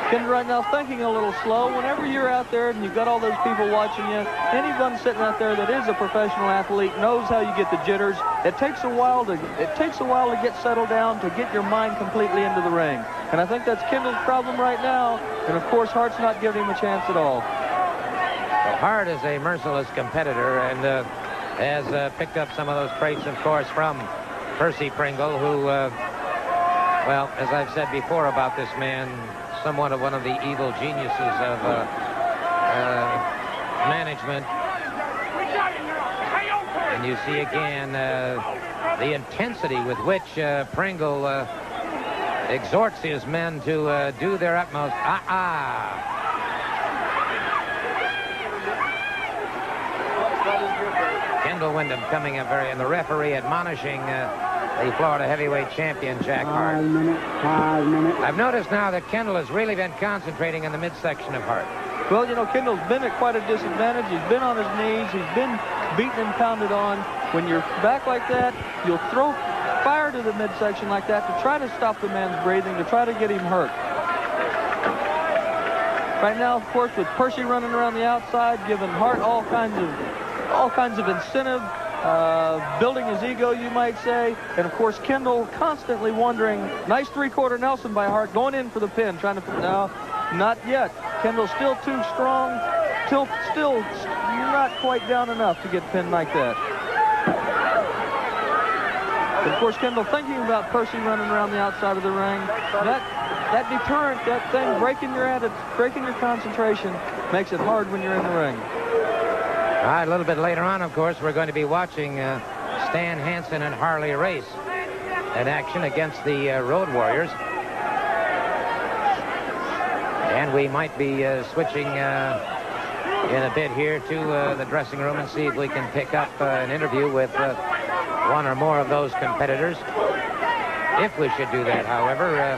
Kendall right now thinking a little slow. Whenever you're out there and you've got all those people watching you, anyone sitting out there that is a professional athlete knows how you get the jitters. It takes a while to get settled down, to get your mind completely into the ring. And I think that's Kendall's problem right now. And of course, Hart's not giving him a chance at all. Well, Hart is a merciless competitor and has picked up some of those traits, of course, from Percy Pringle, who, well, as I've said before about this man, somewhat of one of the evil geniuses of management. And you see again the intensity with which Pringle exhorts his men to do their utmost. Kendall Wyndham coming up and the referee admonishing the Florida heavyweight champion, Jack Hart. 5 minutes. I've noticed now that Kendall has really been concentrating on the midsection of Hart. Well, you know, Kendall's been at quite a disadvantage. He's been on his knees. He's been beaten and pounded on. When you're back like that, you'll throw fire to the midsection like that to try to stop the man's breathing, to try to get him hurt. Right now, of course, with Percy running around the outside, giving Hart all kinds of incentive, building his ego, you might say. And, of course, Kendall constantly wondering, nice three-quarter Nelson by Hart, going in for the pin, trying to, no, not yet. Kendall's still too strong, still not quite down enough to get pinned like that. But of course, Kendall thinking about Percy running around the outside of the ring. That deterrent, that thing breaking your attitude, breaking your concentration, makes it hard when you're in the ring. All right, a little bit later on, of course, we're going to be watching Stan Hansen and Harley Race in action against the Road Warriors. And we might be switching in a bit here to the dressing room and see if we can pick up an interview with one or more of those competitors. If we should do that, however,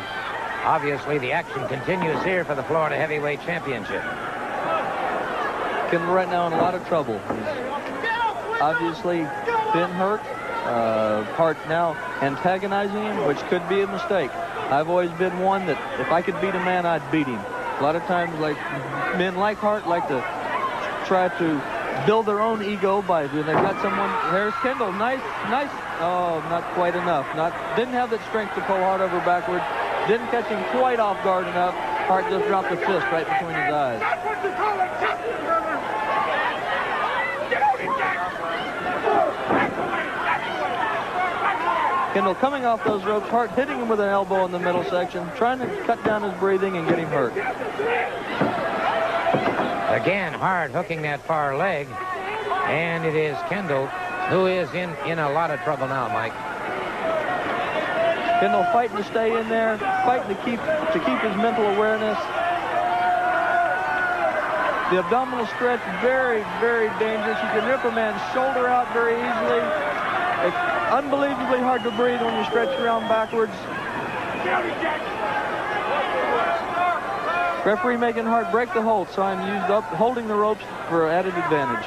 obviously the action continues here for the Florida Heavyweight Championship. Kendall right now in a lot of trouble. He's obviously been hurt. Hart now antagonizing him, which could be a mistake. I've always been one that if I could beat a man, I'd beat him. A lot of times, like men like Hart like to try to build their own ego by when they've got someone. There's Kendall, nice. Oh, not quite enough. Didn't have that strength to pull Hart over backwards. Didn't catch him quite off guard enough. Hart just dropped the fist right between his eyes. Kendall coming off those ropes, Hart hitting him with an elbow in the middle section, trying to cut down his breathing and get him hurt. Again, Hart hooking that far leg, and it is Kendall who is in a lot of trouble now, Mike. Kendall fighting to stay in there, fighting to keep his mental awareness. The abdominal stretch, very, very dangerous. You can rip a man's shoulder out very easily. It's unbelievably hard to breathe when you stretch around backwards. Referee making Hart break the hold, so I'm used up holding the ropes for added advantage.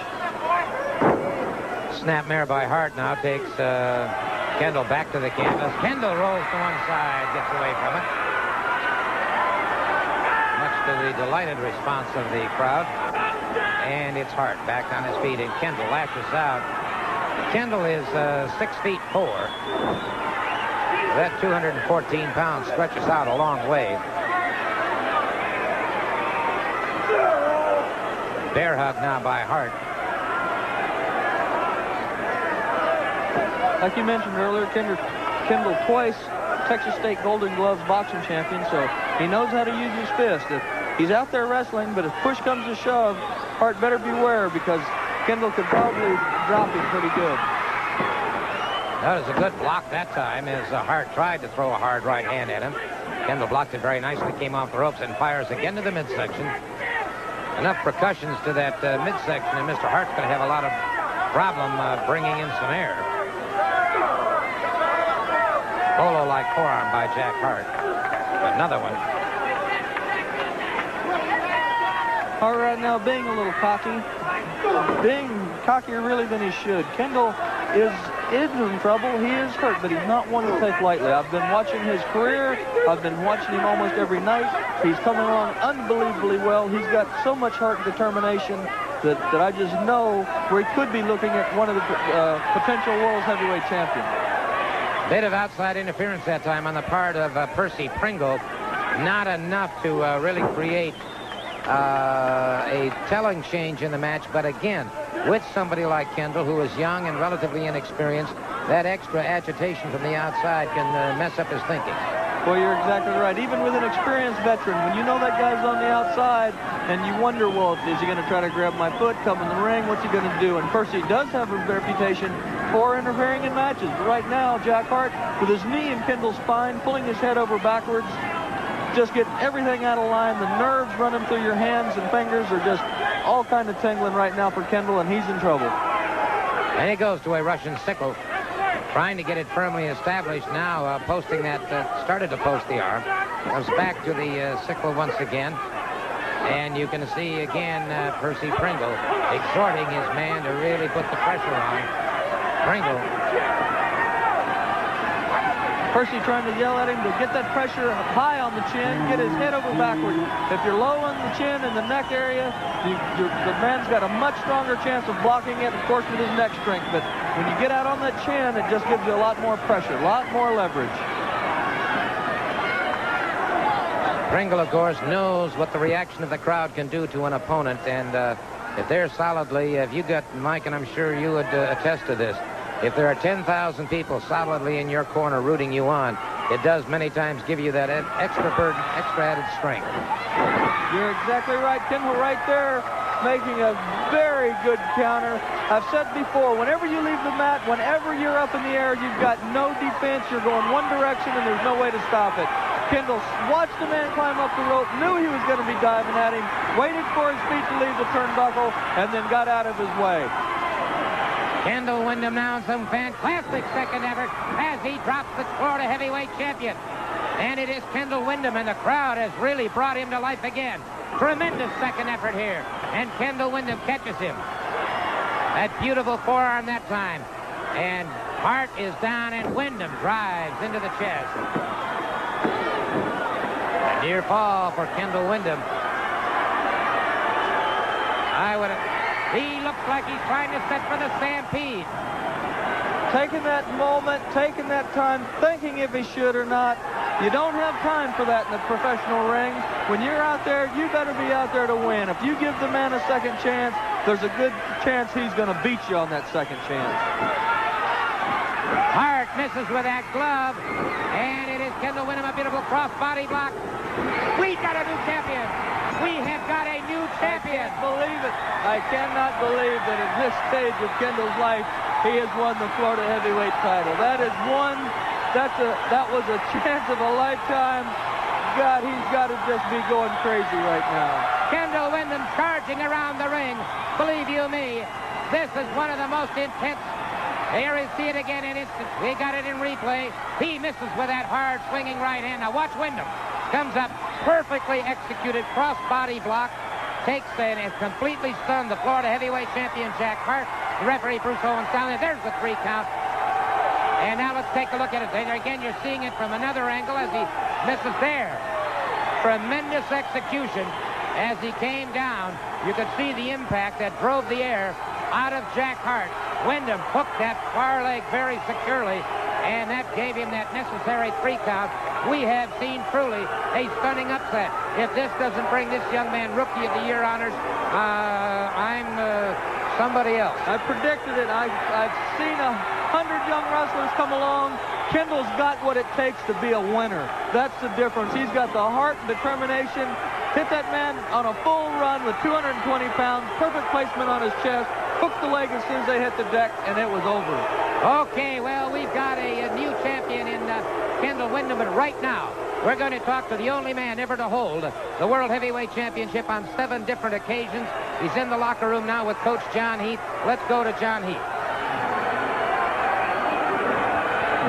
Snapmare by Hart now takes Kendall back to the canvas. Kendall rolls to one side, gets away from it. Much to the delighted response of the crowd. And it's Hart back on his feet, and Kendall lashes out. Kendall is 6'4". That 214 pounds stretches out a long way. Bear hug now by Hart. Like you mentioned earlier, Kendall twice Texas State Golden Gloves boxing champion, so he knows how to use his fist. If he's out there wrestling, but if push comes to shove, Hart better beware, because Kendall could probably drop him pretty good. That was a good block that time, as Hart tried to throw a hard right hand at him. Kendall blocked it very nicely, came off the ropes, and fires again to the midsection. Enough percussions to that midsection, and Mr. Hart's going to have a lot of problem bringing in some air. Polo-like forearm by Jack Hart. Another one. Hart right now being a little cocky. Being cockier really than he should. Kendall is in trouble. He is hurt, but he's not one to take lightly. I've been watching his career. I've been watching him almost every night. He's coming along unbelievably well. He's got so much heart and determination that I just know where he could be looking at one of the potential world heavyweight champions. Bit of outside interference that time on the part of Percy Pringle. Not enough to really create a telling change in the match, but again, with somebody like Kendall, who is young and relatively inexperienced, that extra agitation from the outside can mess up his thinking. Well, you're exactly right. Even with an experienced veteran, when you know that guy's on the outside and you wonder, well, is he going to try to grab my foot, come in the ring, what's he going to do? And Percy does have a reputation for interfering in matches. But right now, Jack Hart, with his knee in Kendall's spine, pulling his head over backwards, just getting everything out of line. The nerves running through your hands and fingers are just all kind of tingling right now for Kendall, and he's in trouble. And he goes to a Russian sickle, trying to get it firmly established now, posting that, started to post the arm. Comes back to the sickle once again. And you can see again Percy Pringle exhorting his man to really put the pressure on. Pringle. Percy trying to yell at him to get that pressure high on the chin, get his head over backward. If you're low on the chin and the neck area, the man's got a much stronger chance of blocking it, of course, with his neck strength. But when you get out on that chin, it just gives you a lot more pressure, a lot more leverage. Pringle, of course, knows what the reaction of the crowd can do to an opponent. And if they're solidly, if you got, Mike, and I'm sure you would attest to this, if there are 10,000 people solidly in your corner rooting you on, it does many times give you that extra burden, extra added strength. You're exactly right. Kendall right there making a very good counter. I've said before, whenever you leave the mat, whenever you're up in the air, you've got no defense. You're going one direction, and there's no way to stop it. Kendall watched the man climb up the rope, knew he was going to be diving at him, waited for his feet to leave the turnbuckle, and then got out of his way. Kendall Windham now in some fantastic second effort as he drops the Florida heavyweight champion. And it is Kendall Windham, and the crowd has really brought him to life again. Tremendous second effort here, and Kendall Windham catches him. That beautiful forearm that time. And Hart is down, and Windham drives into the chest. A near fall for Kendall Windham. He looks like he's trying to set for the stampede. Taking that moment, taking that time, thinking if he should or not. You don't have time for that in the professional ring. When you're out there, you better be out there to win. If you give the man a second chance, there's a good chance he's going to beat you on that second chance. Hart misses with that glove, and it is Kendall Windham, a beautiful cross-body block. We've got a new champion. We have got a new champion. I can't believe it. I cannot believe that at this stage of Kendall's life, he has won the Florida heavyweight title. That is one. That was a chance of a lifetime. God, he's got to just be going crazy right now. Kendall Windham charging around the ring. Believe you me, this is one of the most intense. Here we see it again in instant. We got it in replay. He misses with that hard swinging right hand. Now watch Windham. Comes up, perfectly executed cross-body block. Takes and has completely stunned the Florida heavyweight champion, Jack Hart. The referee, Bruce Owens, down there. There's the 3 count. And now let's take a look at it. And again, you're seeing it from another angle as he misses there. Tremendous execution as he came down. You could see the impact that drove the air out of Jack Hart. Wyndham hooked that far leg very securely, and that gave him that necessary 3 count. We have seen truly a stunning upset. If this doesn't bring this young man Rookie of the Year honors, I'm somebody else. I predicted it. I've seen 100 young wrestlers come along. Kendall's got what it takes to be a winner. That's the difference. He's got the heart and determination. Hit that man on a full run with 220 pounds, perfect placement on his chest, hooked the leg as soon as they hit the deck, and it was over. Okay, well, we've got a new champion in Kendall Wyndham, but right now, we're going to talk to the only man ever to hold the World Heavyweight Championship on 7 different occasions. He's in the locker room now with Coach John Heath. Let's go to John Heath.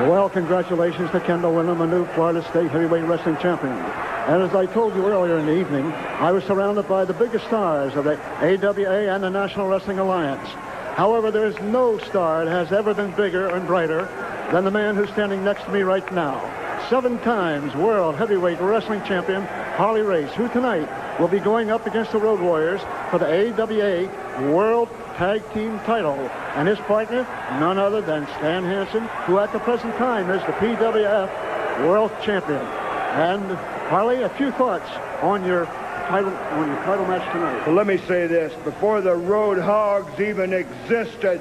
Well, congratulations to Kendall Wyndham, a new Florida State heavyweight wrestling champion. And as I told you earlier in the evening, I was surrounded by the biggest stars of the AWA and the National Wrestling Alliance. However, there is no star that has ever been bigger and brighter than the man who's standing next to me right now. 7 times World Heavyweight Wrestling Champion Harley Race, who tonight will be going up against the Road Warriors for the AWA World Tag Team title. And his partner, none other than Stan Hansen, who at the present time is the PWF World Champion. And Harley, a few thoughts on your title match tonight. Well, let me say this. Before the Road Hogs even existed,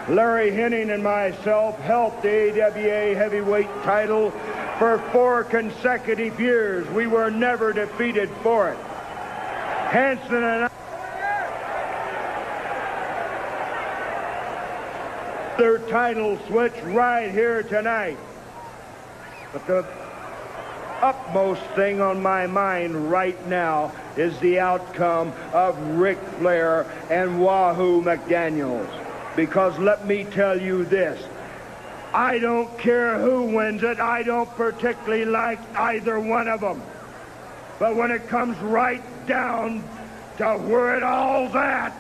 Larry Henning and myself held the AWA heavyweight title for 4 consecutive years. We were never defeated for it. Hansen and I their title switch right here tonight. But the upmost thing on my mind right now is the outcome of Ric Flair and Wahoo McDaniels. Because let me tell you this, I don't care who wins it. I don't particularly like either one of them. But when it comes right down to where it all's at,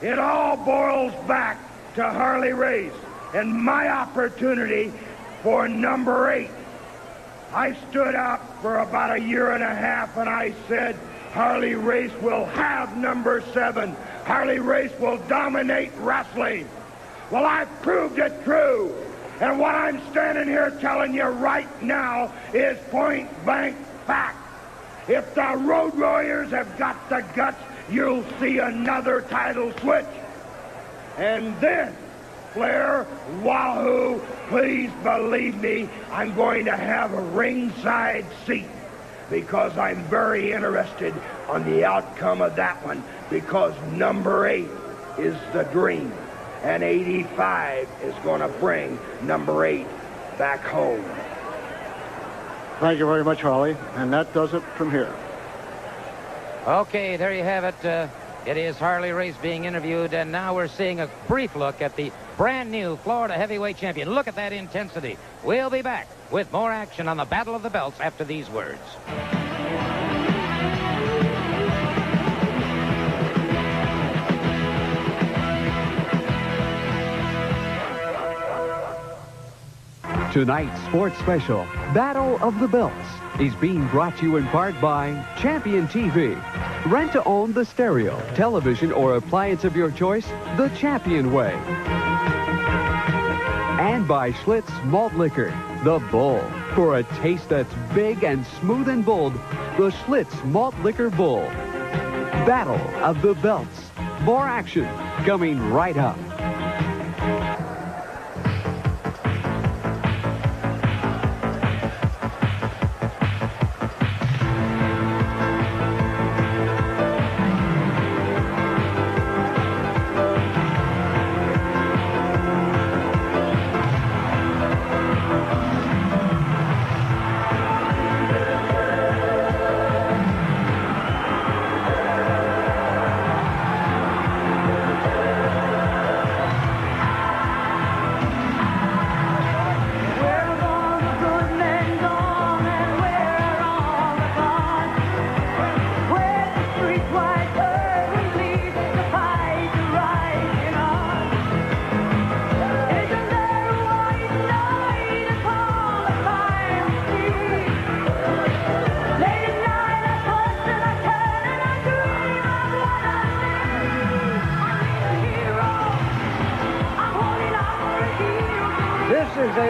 it all boils back to Harley Race and my opportunity for number 8. I stood up for about a year and a half and I said, Harley Race will have number 7. Harley Race will dominate wrestling. Well, I've proved it true. And what I'm standing here telling you right now is point blank fact. If the Road Warriors have got the guts, you'll see another title switch. And then, Flair, Wahoo, please believe me, I'm going to have a ringside seat because I'm very interested on the outcome of that one because number 8 is the dream. And 85 is going to bring number 8 back home. Thank you very much, Harley. And that does it from here. Okay, there you have it. It is Harley Race being interviewed, and now we're seeing a brief look at the brand new Florida heavyweight champion. Look at that intensity. We'll be back with more action on the Battle of the Belts after these words. Tonight's sports special, Battle of the Belts, is being brought to you in part by Champion TV. Rent to own the stereo, television, or appliance of your choice the Champion way. And by Schlitz Malt Liquor, the Bull. For a taste that's big and smooth and bold, the Schlitz Malt Liquor Bull. Battle of the Belts. More action coming right up.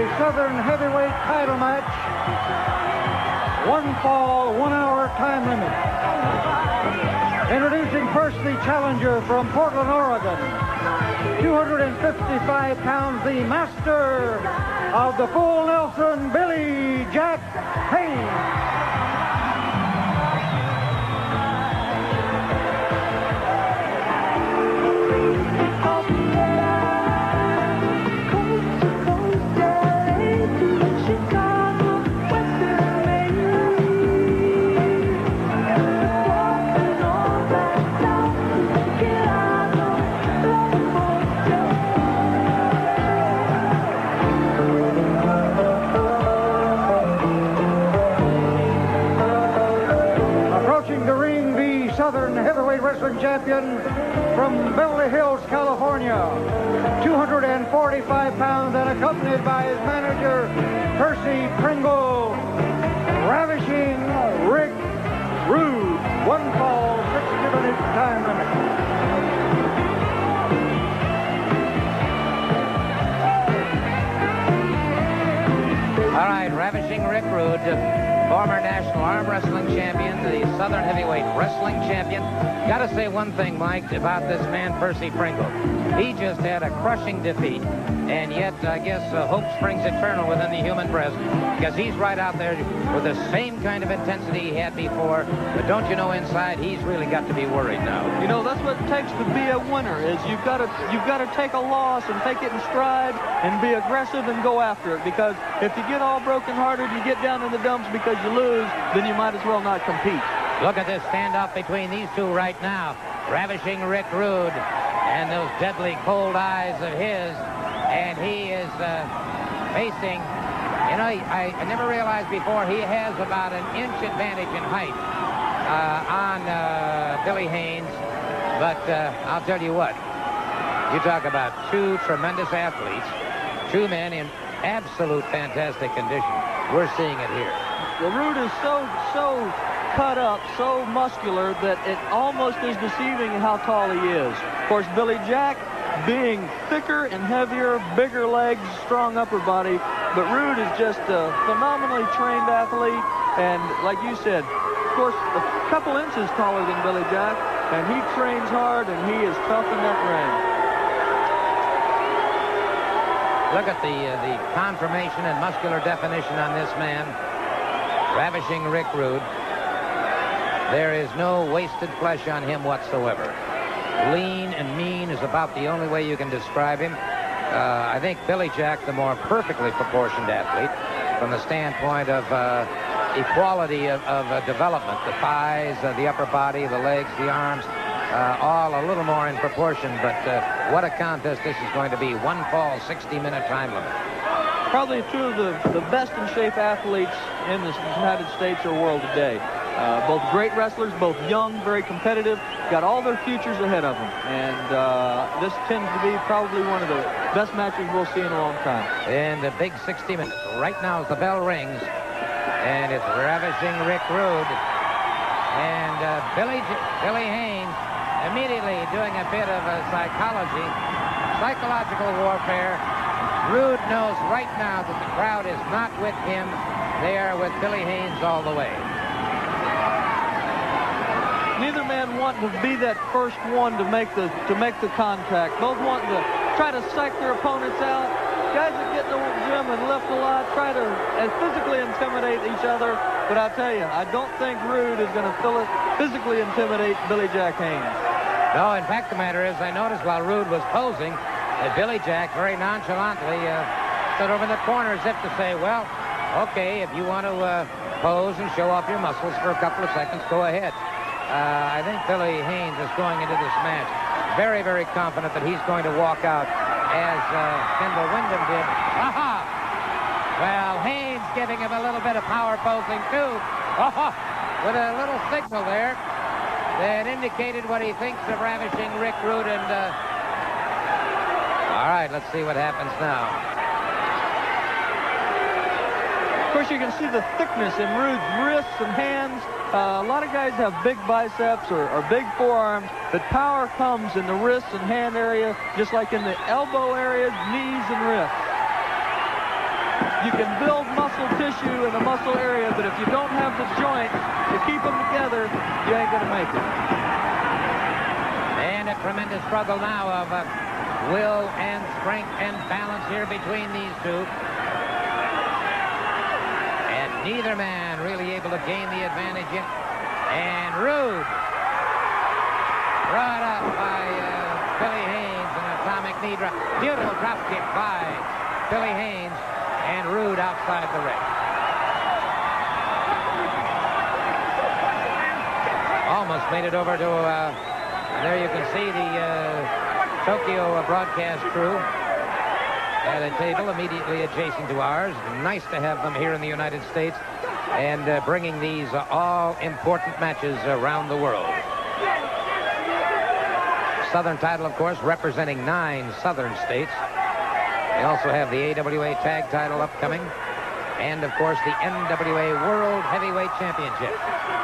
a Southern heavyweight title match. 1 fall, 1 hour time limit. Introducing first the challenger from Portland, Oregon. 255 pounds, the master of the full Nelson, Billy Jack Haynes. Southern heavyweight wrestling champion from Beverly Hills, California. 245 pounds and accompanied by his manager, Percy Pringle. Ravishing Rick Rude. 1 fall, 60-minute time limit. All right, Ravishing Rick Rude, former national arm wrestling champion, the Southern heavyweight wrestling champion. Got to say one thing, Mike, about this man, Percy Pringle. He just had a crushing defeat, and yet I guess hope springs eternal within the human breast, because he's right out there with the same kind of intensity he had before. But don't you know, inside, he's really got to be worried now. You know, that's what it takes to be a winner, is you've got to take a loss and take it in stride and be aggressive and go after it, because if you get all broken-hearted, you get down in the dumps because you lose, then you might as well not compete. Look at this standoff between these two right now. Ravishing Rick Rude and those deadly cold eyes of his. And he is facing, you know, I never realized before, he has about an inch advantage in height on Billy Haynes. But I'll tell you what, you talk about two tremendous athletes, two men in absolute fantastic condition. We're seeing it here. Well, Rude is so cut up, so muscular, that it almost is deceiving how tall he is. Of course, Billy Jack being thicker and heavier, bigger legs, strong upper body, but Rude is just a phenomenally trained athlete, and like you said, of course, a couple inches taller than Billy Jack, and he trains hard, and he is tough in that ring. Look at the conformation and muscular definition on this man, Ravishing Rick Rude. There is no wasted flesh on him whatsoever. Lean and mean is about the only way you can describe him. I think Billy Jack, the more perfectly proportioned athlete, from the standpoint of equality of development, the thighs, the upper body, the legs, the arms, all a little more in proportion, but what a contest this is going to be. 1 fall, 60-minute time limit. Probably two of the best in shape athletes in the United States or world today. Both great wrestlers, both young, very competitive, got all their futures ahead of them. And this tends to be probably one of the best matches we'll see in a long time. In the big 60 minutes, right now as the bell rings, and it's Ravishing Rick Rude. And Billy Haynes immediately doing a bit of a psychological warfare. Rude knows right now that the crowd is not with him. They are with Billy Haynes all the way. Neither man wanting to be that first one to make the contact. Both wanting to try to psych their opponents out. Guys that get in the gym and lift a lot try to physically intimidate each other. But I tell you, I don't think Rude is going to physically intimidate Billy Jack Haynes. No, in fact, the matter is, I noticed while Rude was posing that Billy Jack very nonchalantly stood over in the corner as if to say, well, okay, if you want to pose and show off your muscles for a couple of seconds, go ahead. I think Billy Haynes is going into this match very, very confident that he's going to walk out as Kendall Windham did. Aha! Well, Haynes giving him a little bit of power posing, too. Aha! With a little signal there that indicated what he thinks of Ravishing Rick Rude. And, all right, let's see what happens now. Of course, you can see the thickness in Rude's wrists and hands. A lot of guys have big biceps or big forearms, but power comes in the wrists and hand area, just like in the elbow areas, knees, and wrists. you can build muscle tissue in the muscle area, but if you don't have the joint to keep them together, you ain't going to make it. And a tremendous struggle now of will and strength and balance here between these two. And neither man really able to gain the advantage yet. And Rude brought up by Billy Haynes, an atomic knee drop. Beautiful drop kick by Billy Haynes, and Rude outside the ring. Almost made it over to, there you can see the Tokyo broadcast crew at a table immediately adjacent to ours. Nice to have them here in the United States and bringing these all-important matches around the world. Southern title, of course, representing 9 southern states. They also have the AWA tag title upcoming. And, of course, the NWA World Heavyweight Championship.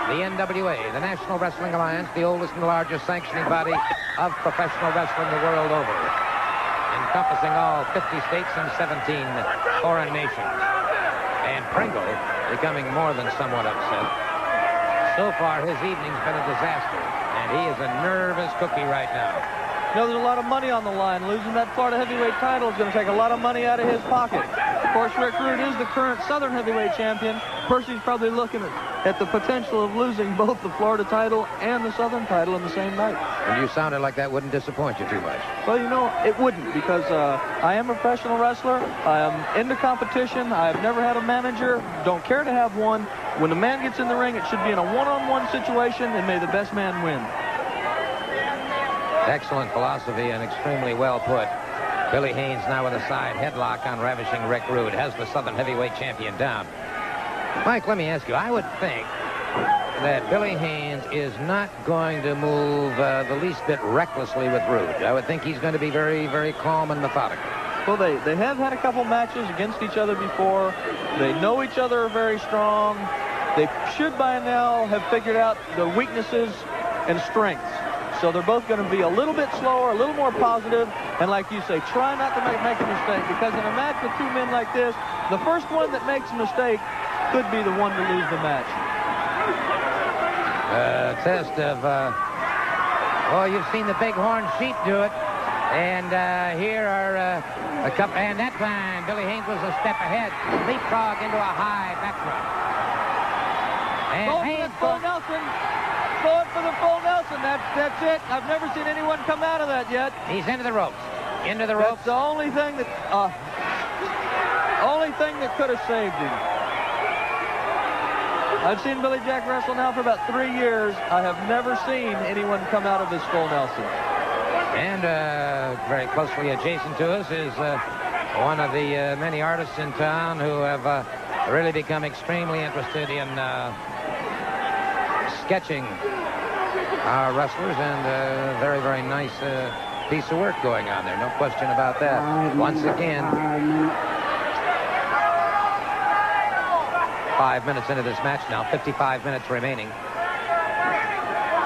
The NWA, the National Wrestling Alliance, the oldest and largest sanctioning body of professional wrestling the world over, encompassing all 50 states and 17 foreign nations. And Pringle becoming more than somewhat upset. So far, his evening's been a disaster, and he is a nervous cookie right now. You know, there's a lot of money on the line. Losing that Florida heavyweight title is going to take a lot of money out of his pocket. Of course, Rick Rude is the current Southern heavyweight champion. Percy's probably looking at the potential of losing both the Florida title and the Southern title in the same night. And you sounded like that wouldn't disappoint you too much. Well, you know, it wouldn't, because I am a professional wrestler. I am into competition. I've never had a manager. Don't care to have one. When the man gets in the ring, it should be in a one-on-one situation, and may the best man win. Excellent philosophy and extremely well put. Billy Haynes now with a side headlock on Ravishing Rick Rude. Has the Southern heavyweight champion down. Mike, let me ask you. I would think that Billy Haynes is not going to move the least bit recklessly with Rude. I would think he's going to be very, very calm and methodical. Well, they have had a couple matches against each other before. They know each other are very strong. They should by now have figured out their weaknesses and strengths. So they're both going to be a little bit slower, a little more positive, and like you say, try not to make a mistake, because in a match with 2 men like this, the first one that makes a mistake could be the one to lose the match. Test of, you've seen the Bighorn Sheep do it, and here are a couple, and that time Billy Haynes was a step ahead, leapfrog into a high back drop. And Haynes full Nelson. Going for the full Nelson. That's it. I've never seen anyone come out of that yet. He's into the ropes. Into the ropes. That's the only thing that could have saved him. I've seen Billy Jack wrestle now for about 3 years. I have never seen anyone come out of his full Nelson. And very closely adjacent to us is one of the many artists in town who have really become extremely interested in sketching our wrestlers, and very, very nice piece of work going on there. No question about that. Once again, 5 minutes into this match now, 55 minutes remaining.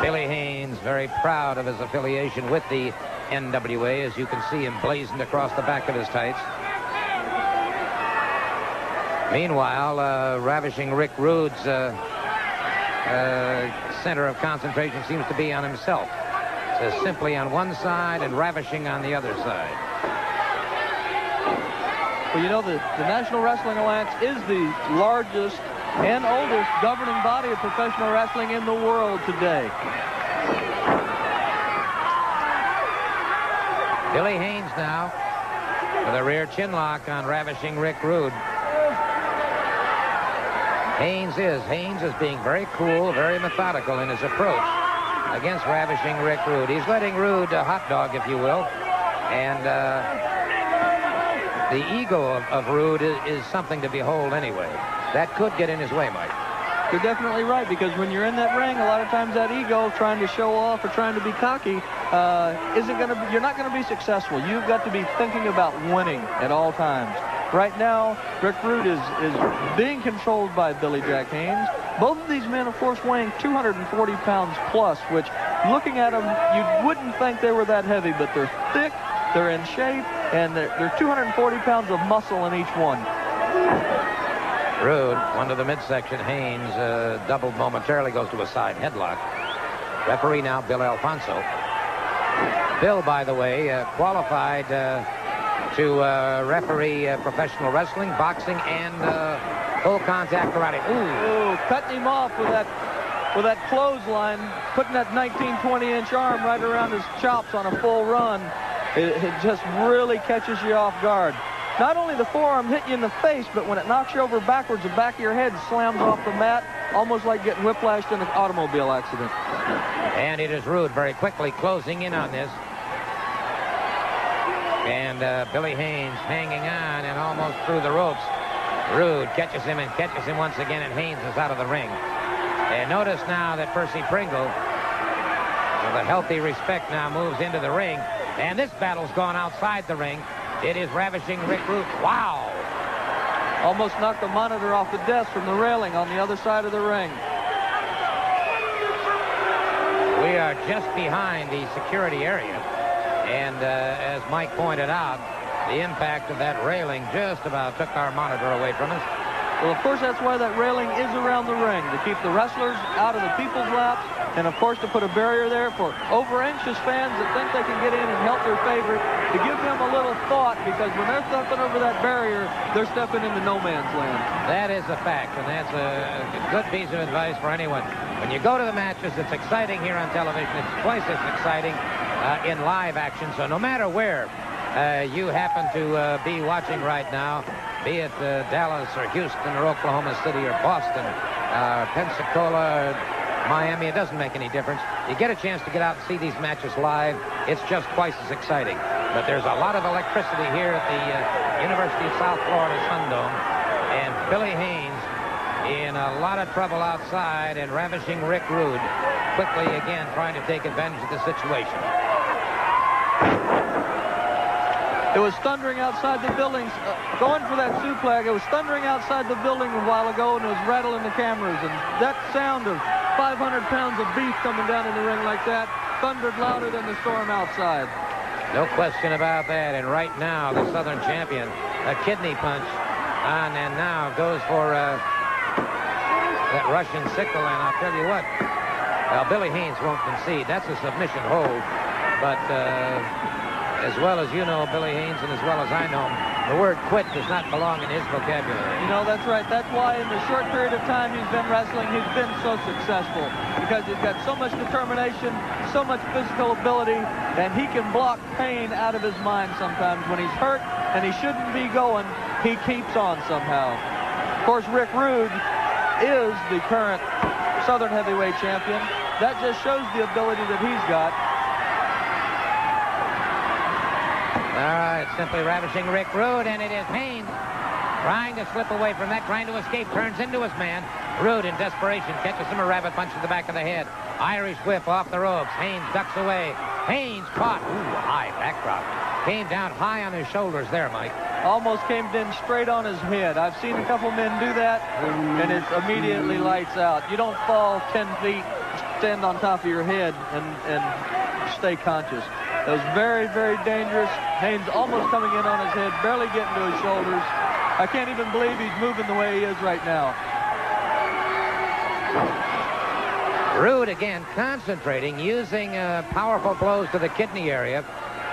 Billy Haynes very proud of his affiliation with the NWA, as you can see emblazoned across the back of his tights. Meanwhile, Ravishing Rick Rude's center of concentration seems to be on himself. So simply on one side and Ravishing on the other side. Well, you know, the National Wrestling Alliance is the largest and oldest governing body of professional wrestling in the world today. Billy Haynes now with a rear chin lock on Ravishing Rick Rude. Haynes is being very cool, very methodical in his approach against Ravishing Rick Rude. He's letting Rude hot dog, if you will. And the ego of Rude is something to behold anyway. That could get in his way, Mike. You're definitely right, because when you're in that ring, a lot of times that ego, trying to show off or trying to be cocky, you're not going to be successful. You've got to be thinking about winning at all times. Right now, Rick Rude is being controlled by Billy Jack Haynes. Both of these men, of course, weighing 240 pounds plus, which, looking at them, you wouldn't think they were that heavy, but they're thick, they're in shape, and they're 240 pounds of muscle in each one. Rude, one to the midsection. Haynes doubled momentarily, goes to a side headlock. Referee now, Bill Alfonso. Bill, by the way, qualified to referee professional wrestling, boxing, and full contact karate. Ooh, cutting him off with that clothesline, putting that 19-20-inch arm right around his chops on a full run. It just really catches you off guard. Not only the forearm hit you in the face, but when it knocks you over backwards, the back of your head slams off the mat, almost like getting whiplashed in an automobile accident. And it is Rude very quickly closing in on this. And Billy Haynes hanging on and almost through the ropes. Rude catches him and catches him once again, and Haynes is out of the ring. And notice now that Percy Pringle, with a healthy respect, now moves into the ring. And this battle's gone outside the ring. It is Ravishing Rick Rude. Wow! Almost knocked the monitor off the desk from the railing on the other side of the ring. We are just behind the security area. And as Mike pointed out, the impact of that railing just about took our monitor away from us. Well, of course, that's why that railing is around the ring, to keep the wrestlers out of the people's laps, and of course to put a barrier there for over-anxious fans that think they can get in and help their favorite, to give them a little thought, because when they're stepping over that barrier, they're stepping into no man's land. That is a fact, and that's a good piece of advice for anyone. When you go to the matches, it's exciting here on television. It's twice as exciting in live action, so no matter where you happen to be watching right now, be it Dallas or Houston or Oklahoma City or Boston, Pensacola, Miami, it doesn't make any difference. You get a chance to get out and see these matches live, it's just twice as exciting. But there's a lot of electricity here at the University of South Florida Sundome, and Billy Haynes in a lot of trouble outside, and Ravishing Rick Rude quickly again trying to take advantage of the situation. It was thundering outside the buildings, going for that suplex. It was thundering outside the building a while ago, and it was rattling the cameras. And that sound of 500 pounds of beef coming down in the ring like that thundered louder than the storm outside. No question about that. And right now, the Southern champion, a kidney punch on, and now goes for that Russian sickle. And I'll tell you what, well, Billy Haynes won't concede. That's a submission hold, but as well as you know Billy Haynes and as well as I know him, the word quit does not belong in his vocabulary. You know, that's right. That's why in the short period of time he's been wrestling, he's been so successful, because he's got so much determination, so much physical ability, and he can block pain out of his mind sometimes. When he's hurt and he shouldn't be going, he keeps on somehow. Of course, Rick Rude is the current Southern Heavyweight Champion. That just shows the ability that he's got. All right, simply Ravishing Rick Rude, and it is Haynes trying to slip away from that, trying to escape, turns into his man. Rude, in desperation, catches him a rabbit punch to the back of the head. Irish whip off the ropes. Haynes ducks away. Haynes caught. Ooh, high backdrop. Came down high on his shoulders there, Mike. Almost came in straight on his head. I've seen a couple men do that, and it immediately lights out. You don't fall 10 feet, stand on top of your head, and stay conscious. It was very, very dangerous. Haynes almost coming in on his head, barely getting to his shoulders. I can't even believe he's moving the way he is right now. Rude again concentrating, using powerful blows to the kidney area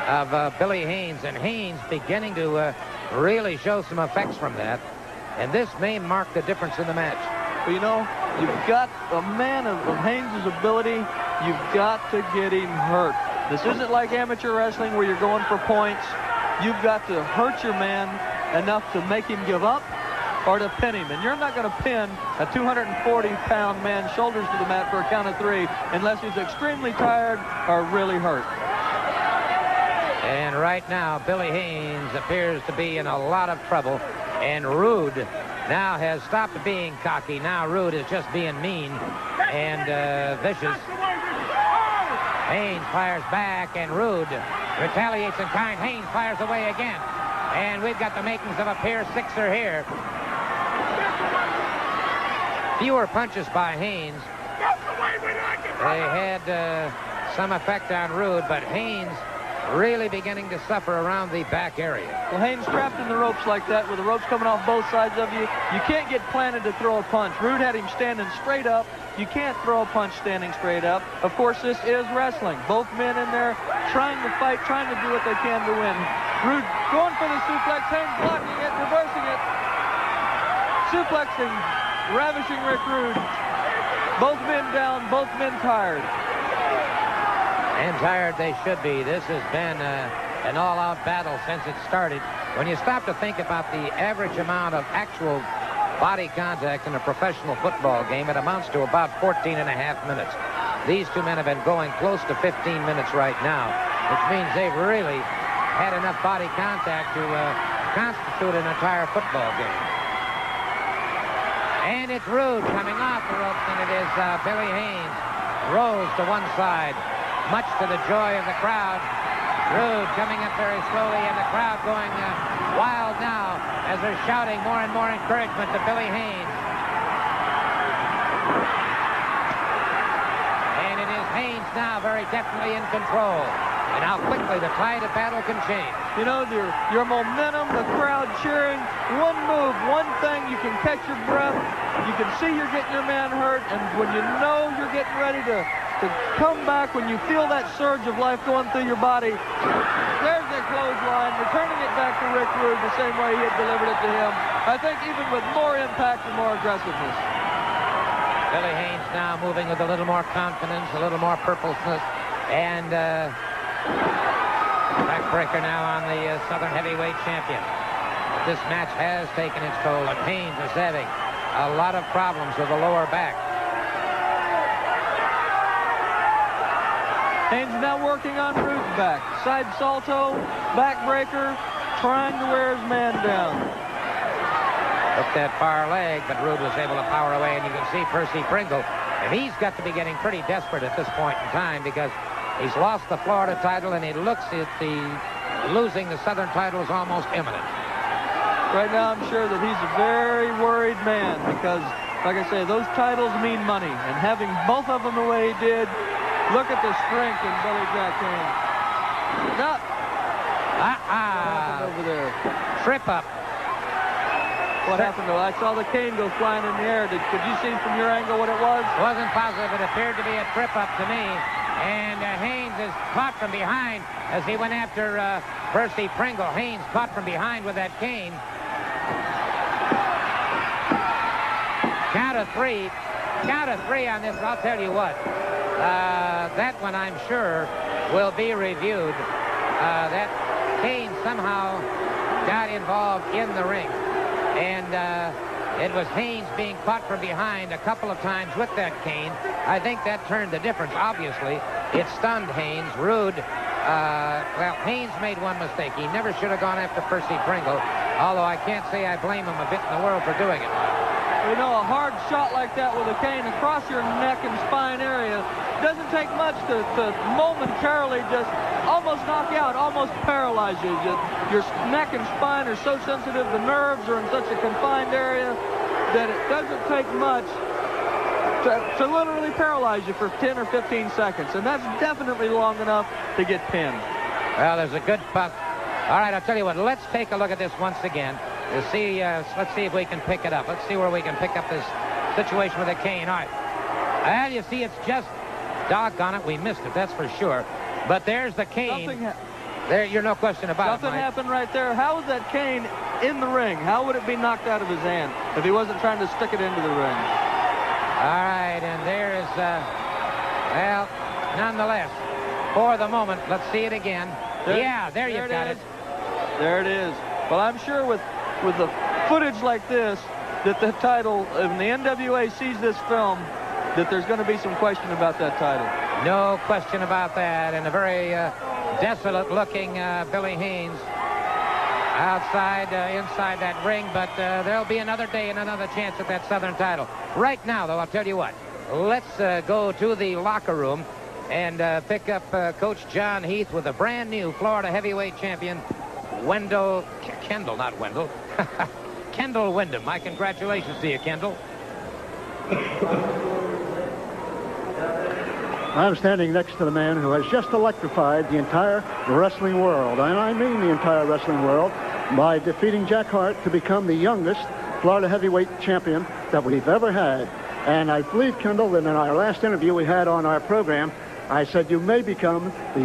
of Billy Haynes, and Haynes beginning to really show some effects from that. And this may mark the difference in the match. But you know, you've got a man of Haynes' ability, you've got to get him hurt. This isn't like amateur wrestling where you're going for points. You've got to hurt your man enough to make him give up or to pin him. And you're not going to pin a 240-pound man's shoulders to the mat for a count of 3 unless he's extremely tired or really hurt. And right now, Billy Haynes appears to be in a lot of trouble. And Rude now has stopped being cocky. Now Rude is just being mean and vicious. Haynes fires back, and Rude retaliates in kind. Haynes fires away again. And we've got the makings of a Pier Sixer here. Fewer punches by Haynes. They had some effect on Rude, but Haynes really beginning to suffer around the back area. Well, Haynes trapped in the ropes like that, with the ropes coming off both sides of you. You can't get planted to throw a punch. Rude had him standing straight up. You can't throw a punch standing straight up. Of course, this is wrestling. Both men in there trying to fight, trying to do what they can to win. Rude going for the suplex, Haynes blocking it, reversing it. Suplexing, ravishing Rick Rude. Both men down, both men tired. And tired they should be. This has been an all-out battle since it started. When you stop to think about the average amount of actual body contact in a professional football game, it amounts to about 14 and a half minutes. These two men have been going close to 15 minutes right now, which means they've really had enough body contact to constitute an entire football game. And it's Rude coming off the ropes, and it is Billy Haynes. Rolls to one side, much to the joy of the crowd. Rude coming up very slowly, and the crowd going wild now as they're shouting more and more encouragement to Billy Haynes. And it is Haynes now very definitely in control. And how quickly the tide of battle can change. You know, your momentum, the crowd cheering, one move, one thing, you can catch your breath, you can see you're getting your man hurt, and when you know you're getting ready to come back, when you feel that surge of life going through your body, there's the clothesline, returning it back to Rick Rude the same way he had delivered it to him. I think even with more impact and more aggressiveness. Billy Haynes now moving with a little more confidence, a little more purposeness, and backbreaker now on the Southern Heavyweight Champion. But this match has taken its toll, and Haynes is having a lot of problems with the lower back. Haynes now working on Rude's back. Side salto, backbreaker, trying to wear his man down. Took that far leg, but Rude was able to power away, and you can see Percy Pringle, and he's got to be getting pretty desperate at this point in time because he's lost the Florida title, and he looks at losing the Southern title is almost imminent. Right now, I'm sure that he's a very worried man because, like I say, those titles mean money, and having both of them the way he did, look at the strength in Billy Jack Haynes. What happened over there? Trip up. What happened to it? I saw the cane go flying in the air. Could you see from your angle what it was? Wasn't positive. It appeared to be a trip up to me. And Haynes is caught from behind as he went after Percy Pringle. Haynes caught from behind with that cane. Count of three. Count of three on this. I'll tell you what. That one, I'm sure, will be reviewed. That cane somehow got involved in the ring. And it was Haynes being caught from behind a couple of times with that cane. I think that turned the difference, obviously. It stunned Haynes. Rude, well, Haynes made one mistake. He never should have gone after Percy Pringle, although I can't say I blame him a bit in the world for doing it. You know, a hard shot like that with a cane across your neck and spine area doesn't take much to momentarily just almost knock you out, almost paralyze you. Your neck and spine are so sensitive, the nerves are in such a confined area that it doesn't take much to literally paralyze you for 10 or 15 seconds. And that's definitely long enough to get pinned. Well, there's a good puck. All right, I'll tell you what, let's take a look at this once again. To see, let's see if we can pick it up. Let's see where we can pick up this situation with a cane. All right. Well, you see, it's just doggone it. We missed it, that's for sure. But there's the cane. There, you're no question about it. Something happened right there. How was that cane in the ring? How would it be knocked out of his hand if he wasn't trying to stick it into the ring? All right, and there is, well, nonetheless, for the moment, let's see it again. There you got it. There it is. Well, I'm sure with the footage like this, that the title, when the NWA sees this film, that there's going to be some question about that title. No question about that. And a very desolate-looking Billy Haynes outside, inside that ring. But there'll be another day and another chance at that Southern title. Right now, though, I'll tell you what. Let's go to the locker room and pick up Coach John Heath with a brand-new Florida heavyweight champion, Kendall Windham. My congratulations to you, Kendall. I'm standing next to the man who has just electrified the entire wrestling world, and I mean the entire wrestling world, by defeating Jack Hart to become the youngest Florida heavyweight champion that we've ever had. And I believe, Kendall, that in our last interview we had on our program, I said you may become the